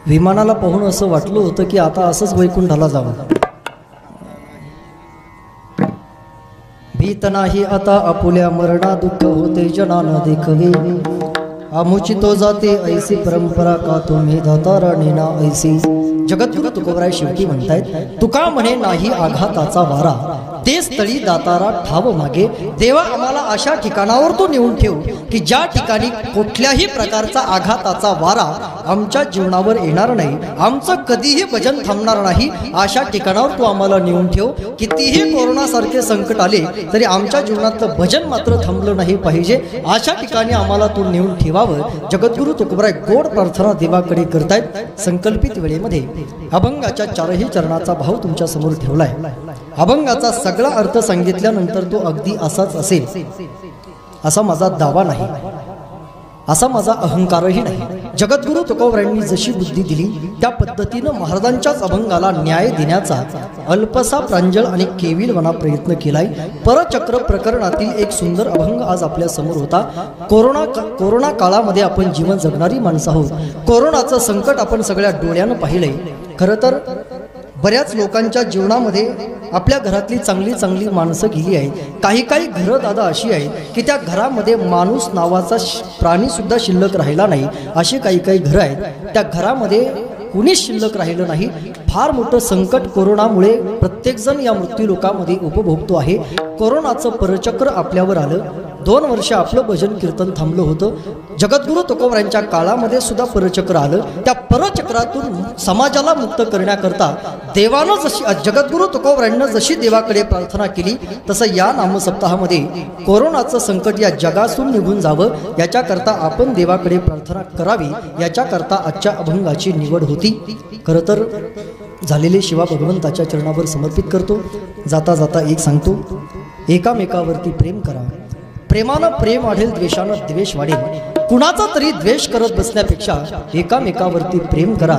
विमानाला पाहून असं वाटलं होतं की आता असंच वैकुंठाला जावं. भीत नाही आता आपुल्या मरणा, दुःख होते जनान देखवे. आमुची तो जाते ऐसी परंपरा, का तुम्ही दाता राणीना ऐसी. जगद्गुरु तुकोबराय शेवटी म्हणतायत, तुका म्हणे नाही आघाताचा वारा, ते स्थळी दातारा ठाव मागे. देवा आम्हाला अशा ठिकाणावर तो नेऊन ठेव की ज्या ठिकाणी कुठल्याही प्रकारचा आघाताचा वारा आमच्या जीवनावर येणार नाही, आमचं कधीही भजन थांबणार नाही. अशा ठिकाणावर तो आम्हाला नेऊन ठेव. कितीही कोरोनासारखे संकट आले तरी आमच्या जीवनातलं भजन मात्र थांबलं नाही पाहिजे. अशा ठिकाणी आम्हाला तो नेऊन ठेवावं. जगद्गुरु तुकोबराय गोड प्रार्थना देवाकडे करतायत. संकल्पित वेळेमध्ये अभंगाच्या 4ही चरणाचा भाव तुमच्या समोर ठेवलाय. अभंगाचा सगळा अर्थ सांगितल्यानंतर तो अगदी असाच असेल असा माझा दावा नाही, असा माझा अहंकारही नाही. जगद्गुरु तुकोबरायांनी जशी बुद्धी दिली त्या पद्धतीनं महाराजांच्याच अभंगाला न्याय देण्याचा अल्पसा प्रांजळ आणि केविलवाना प्रयत्न केलाय. परचक्र प्रकरणातील एक सुंदर अभंग आज आपल्या समोर होता. कोरोना काळामध्ये आपण जीवन जगणारी माणसं आहोत. कोरोनाचं संकट आपण सगळ्या डोळ्यानं पाहिलंय. खरं तर बऱ्याच लोकांच्या जीवनामध्ये आपल्या घरातली चांगली माणसं गेली आहेत. काही घरं दादा अशी आहेत की त्या घरामध्ये माणूस नावाचा प्राणी सुद्धा शिल्लक राहिला नाही. अशी काही घरं आहेत त्या घरामध्ये कुणीच शिल्लक राहिलं नाही. फार मोठं संकट कोरोनामुळे प्रत्येकजण या मृत्यूलोकामध्ये उपभोगतो आहे. कोरोनाचं परचक्र आपल्यावर आलं. 2 वर्ष आपलं भजन कीर्तन थांबलं होतं. जगद्गुरु तुकोबरांच्या काळामध्ये सुद्धा परचक्र आलं. त्या परचक्रातून समाजाला मुक्त करण्याकरता देवानं जशी जगद्गुरु तुकोबरांना जशी देवाकडे प्रार्थना केली तसं या नामसप्ताहामध्ये कोरोनाचं संकट या जगातून निघून जावं याच्याकरता आपण देवाकडे प्रार्थना करावी याच्याकरता आजच्या अभंगाची निवड होती. खरं तर झालेले शिवा भगवंताच्या चरणावर समर्पित करतो. जाता जाता एक सांगतो, एकामेकावरती प्रेम करा. प्रेमानं प्रेम वाढेल, द्वेषानं द्वेष वाढेल. कुणाचा तरी द्वेष करत बसण्यापेक्षा एकामेकावरती प्रेम करा.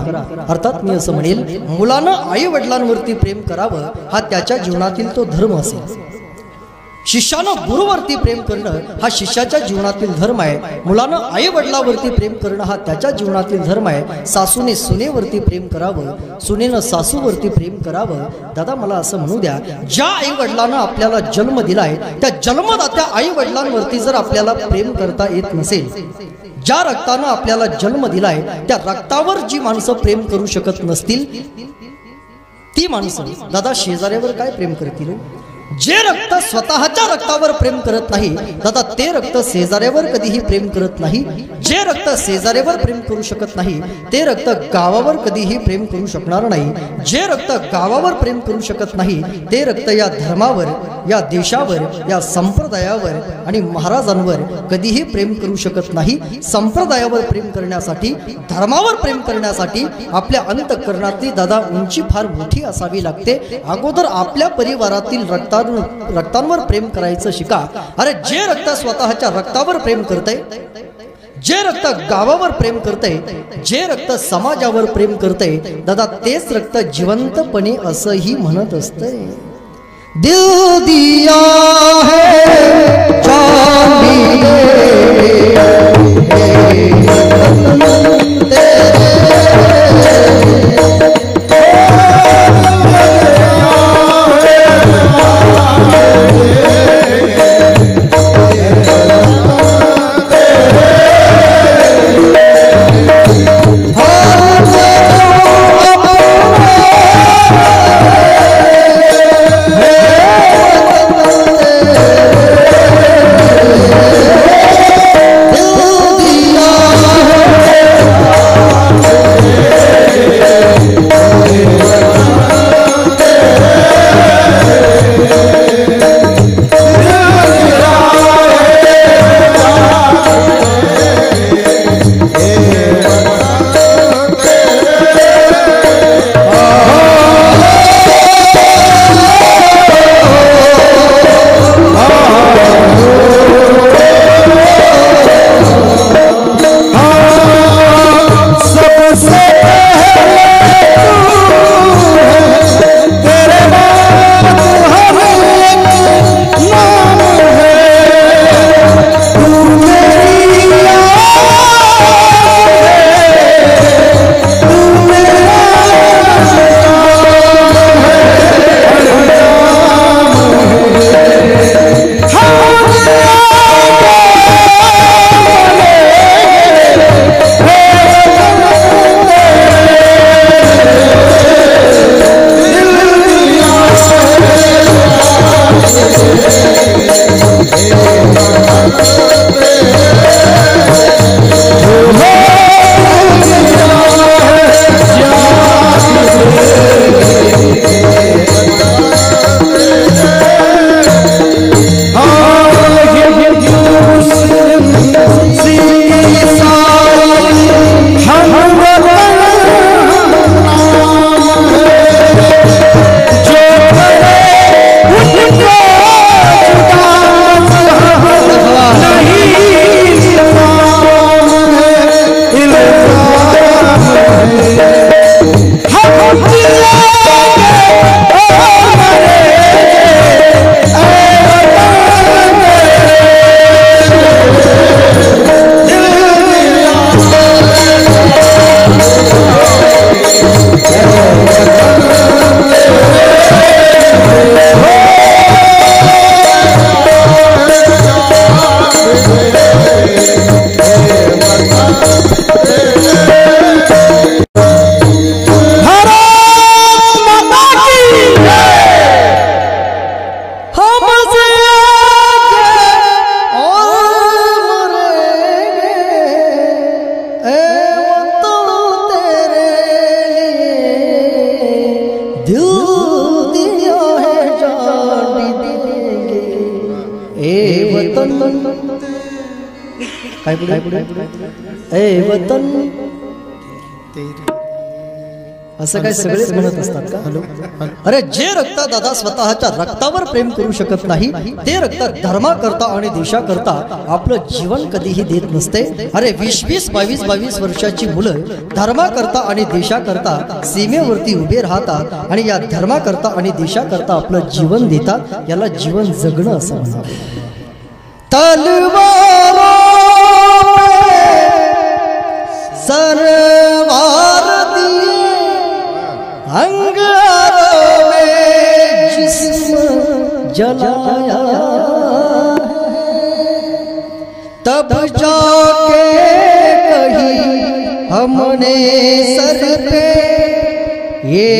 अर्थात मी असं म्हणेल, मुलानं आई वडिलांवरती प्रेम करावं हा त्याच्या जीवनातील तो धर्म असेल. शिष्यानं गुरुवरती प्रेम करणं हा शिष्याच्या जीवनातील धर्म आहे. मुलानं आई वडिलावरती प्रेम करणं हा त्याच्या जीवनातील धर्म आहे. सासूने सुनेवरती प्रेम करावं, सुनेनं सासूवरती प्रेम करावं. दादा मला असं म्हणू द्या, ज्या आई वडिलांना आपल्याला जन्म दिलाय त्या जन्मदात्या आई वडिलांवरती जर आपल्याला प्रेम करता येत नसेल, ज्या रक्तानं आपल्याला जन्म दिलाय त्या रक्तावर जी माणसं प्रेम करू शकत नसतील ती माणसं दादा शेजाऱ्यावर काय प्रेम करतील? जे रक्त स्वतःच्या रक्तावर प्रेम करत नाही दादा ते रक्त शेजाऱ्यावर कधीही प्रेम करत नाही. जे रक्त शेजाऱ्यावर प्रेम करू शकत नाही ते रक्त गावावर कधीही प्रेम करू शकणार नाही. जे रक्त गावावर प्रेम करू शकत नाही ते रक्त या धर्मावर, या देशावर, या संप्रदायावर आणि महाराजांवर कधीही प्रेम करू शकत नाही. संप्रदायावर प्रेम करण्यासाठी, धर्मावर प्रेम करण्यासाठी आपल्या अंतःकरणातली दादा उंची फार मोठी असावी लागते. अगोदर आपल्या परिवारातील रक्तांवर प्रेम करायचं शिका. अरे जे रक्त स्वतःच्या रक्तावर प्रेम करतंय, जे रक्त गावावर प्रेम करतंय, जे रक्त समाजावर प्रेम करतंय दादा तेच रक्त जिवंतपणे असंही म्हणत असतंय. दिल दिया है चांदी वतन काय पुढे ए वतन असं काय सगळेच म्हणत असतात का? हॅलो अरे जे रक्त दादा स्वतःच्या रक्तावर प्रेम करू शकत नाही ते रक्त धर्माकरता आणि देशाकरता आपलं जीवन कधीही देत नसते. अरे 20-20 22-22 वर्षाची मुलं धर्माकरता आणि देशाकरता सीमेवरती उभे राहतात आणि या धर्माकरता आणि देशाकरता आपलं जीवन देतात. याला जीवन जगणं असं म्हणतात. तलवारों सरवार दिए अंगारों में जिस्म जलाया तब जाके कही हमने सर पे ये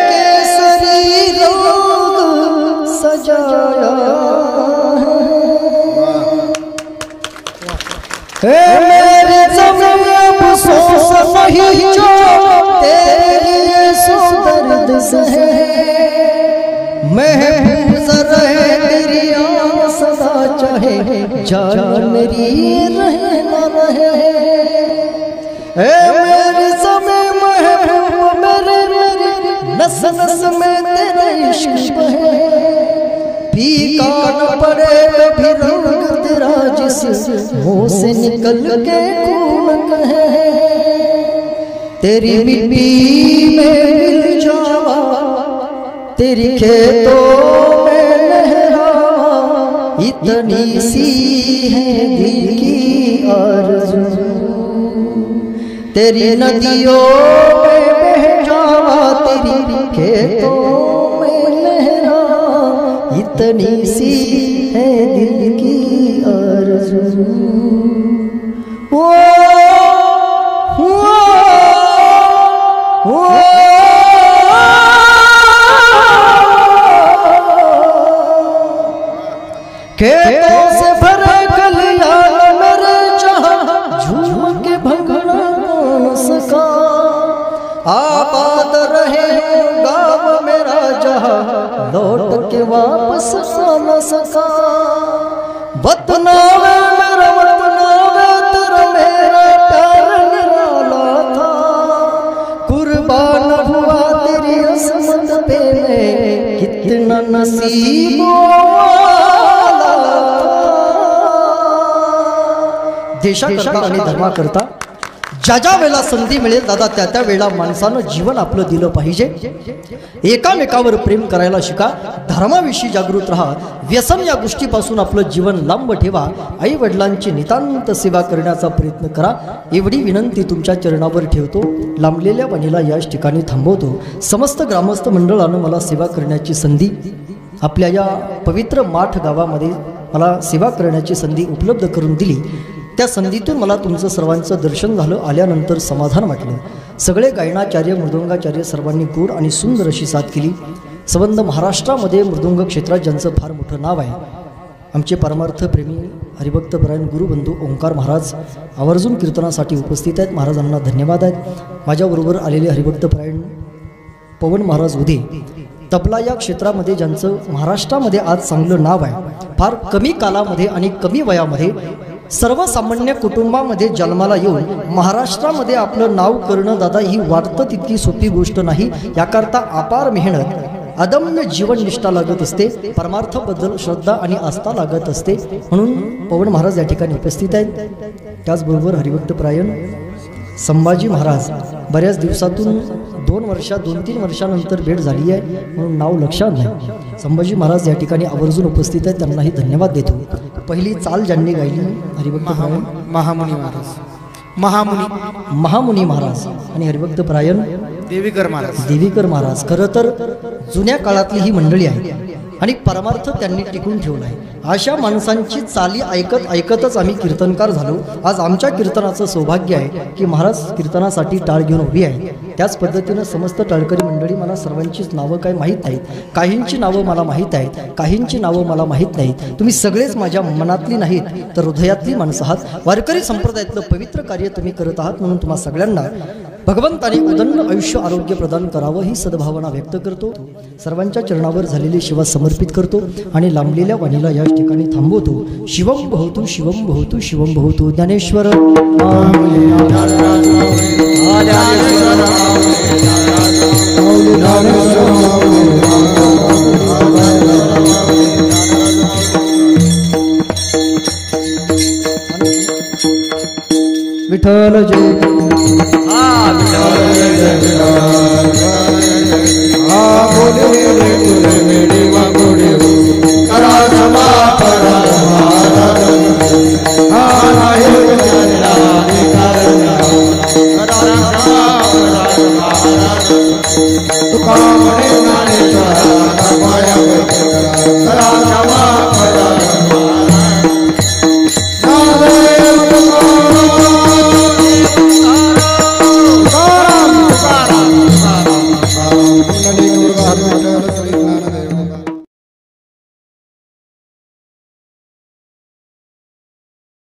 केसरी रंग सजाया मेरे ज़मीन अफ़सोस नहीं जो तेरे लिए सो दर्द सहे महफूज रहे तेरी आन सदा चाहे जान मेरी रहे न रहे मेरी ज़मीन महबूब मेरे नस नस में तेरा इश्क बहे फीका न पड़े कभी रंग तेरा जिस मुंह से निकल के खून कहे तेरी मिट्टी में मिल जावा तेरी खेतों में लहरावा इतनी सी है दिल की आरज़ू तेरी नदियों में बह जावा तेरी खेतों में लहरावा इतनी सी है दिल की आरज़ू. खेतों से भरे गलियां मेरे जहां झूम के भंगड़ा कौन सका आबाद रहे गाँव मेरा जहां लौट के वापस आ न सका वतनावे मेरा वतनावे तेरा मेरा प्यार निराला था कुर्बान हुआ तेरी असमत पे मैं कितना नसीबों देशाकरता आणि धर्माकरता ज्या ज्या वेळेला संधी मिळेल दादा त्या त्या वेळेला माणसानं जीवन आपलं दिलं पाहिजे. एकामेकावर प्रेम करायला शिका धर्माविषयी जागृत राहा व्यसन या गोष्टीपासून आपलं जीवन लांब ठेवा आई वडिलांची नितांत सेवा करण्याचा प्रयत्न करा एवढी विनंती तुमच्या चरणावर ठेवतो. लांबलेल्या वाणीला याच ठिकाणी थांबवतो. समस्त ग्रामस्थ मंडळानं मला सेवा करण्याची संधी आपल्या या पवित्र माठ गावामध्ये मला सेवा करण्याची संधी उपलब्ध करून दिली. त्या संधीतून मला तुमचं सर्वांचं दर्शन झालं. आल्यानंतर समाधान वाटलं. सगळे गायनाचार्य मृदुंगाचार्य सर्वांनी गोड आणि सुंदर अशी साथ केली. संबंध महाराष्ट्रामध्ये मृदुंग क्षेत्रात ज्यांचं फार मोठं नाव आहे आमचे परमार्थ प्रेमी हरिभक्त परायण गुरुबंधू ओंकार महाराज आवर्जून कीर्तनासाठी उपस्थित आहेत. महाराजांना धन्यवाद आहेत. माझ्याबरोबर आलेले हरिभक्त परायण पवन महाराज उदे तबला या क्षेत्रामध्ये ज्यांचं महाराष्ट्रामध्ये आज चांगलं नाव आहे. फार कमी कालामध्ये आणि कमी वयामध्ये सर्वसामान्य कुटुंबामध्ये जन्माला येऊन महाराष्ट्रामध्ये आपलं नाव करणं दादा ही वाटतं तितकी सोपी गोष्ट नाही. याकरता अपार मेहनत अदम्य जीवननिष्ठा लागत असते. परमार्थाबद्दल श्रद्धा आणि आस्था लागत असते. म्हणून पवन महाराज या ठिकाणी उपस्थित आहेत. त्याचबरोबर हरिभक्त परायण संभाजी महाराज बऱ्याच दिवसातून 2-3 वर्षानंतर भेट झाली आहे म्हणून नाव लक्षात नाही. संभाजी महाराज या ठिकाणी आवर्जून उपस्थित आहेत. त्यांनाही धन्यवाद देतो. पहिली चाल ज्यांनी गायली हरिभक्त परायण महामुनी महाराज महामुनी महाराज आणि हरिभक्त परायण देवीकर महाराज. खरं तर जुन्या काळातली ही मंडळी आहे आणि परमार्थ त्यांनी टिकून ठेवला आहे. अशा माणसांची चाली ऐकत ऐकतच आम्ही कीर्तनकार झालो. आज आमच्या कीर्तनाचं सौभाग्य आहे की महाराज कीर्तनासाठी टाळ घेऊन उभी आहे. त्याच पद्धतीनं समस्त टाळकरी मंडळी मला सर्वांचीच नावं काय माहीत नाहीत, काहींची नावं मला माहीत आहेत, काहींची नावं मला माहीत नाहीत. तुम्ही सगळेच माझ्या मनातली नाहीत तर हृदयातली माणसं आहात. वारकरी संप्रदायातलं पवित्र कार्य तुम्ही करत आहात म्हणून तुम्हा सगळ्यांना भगवंताने उदंड आयुष्य आरोग्य प्रदान करावं ही सद्भावना व्यक्त करतो. सर्वांच्या चरणावर झालेली सेवा समर्पित करतो आणि लांबलेल्या वाणीला या ठिकाणी थांबवतो. शिवम भवतु शिवम भवतु शिवम भवतु. ज्ञानेश्वर विठ्ठल जय बोले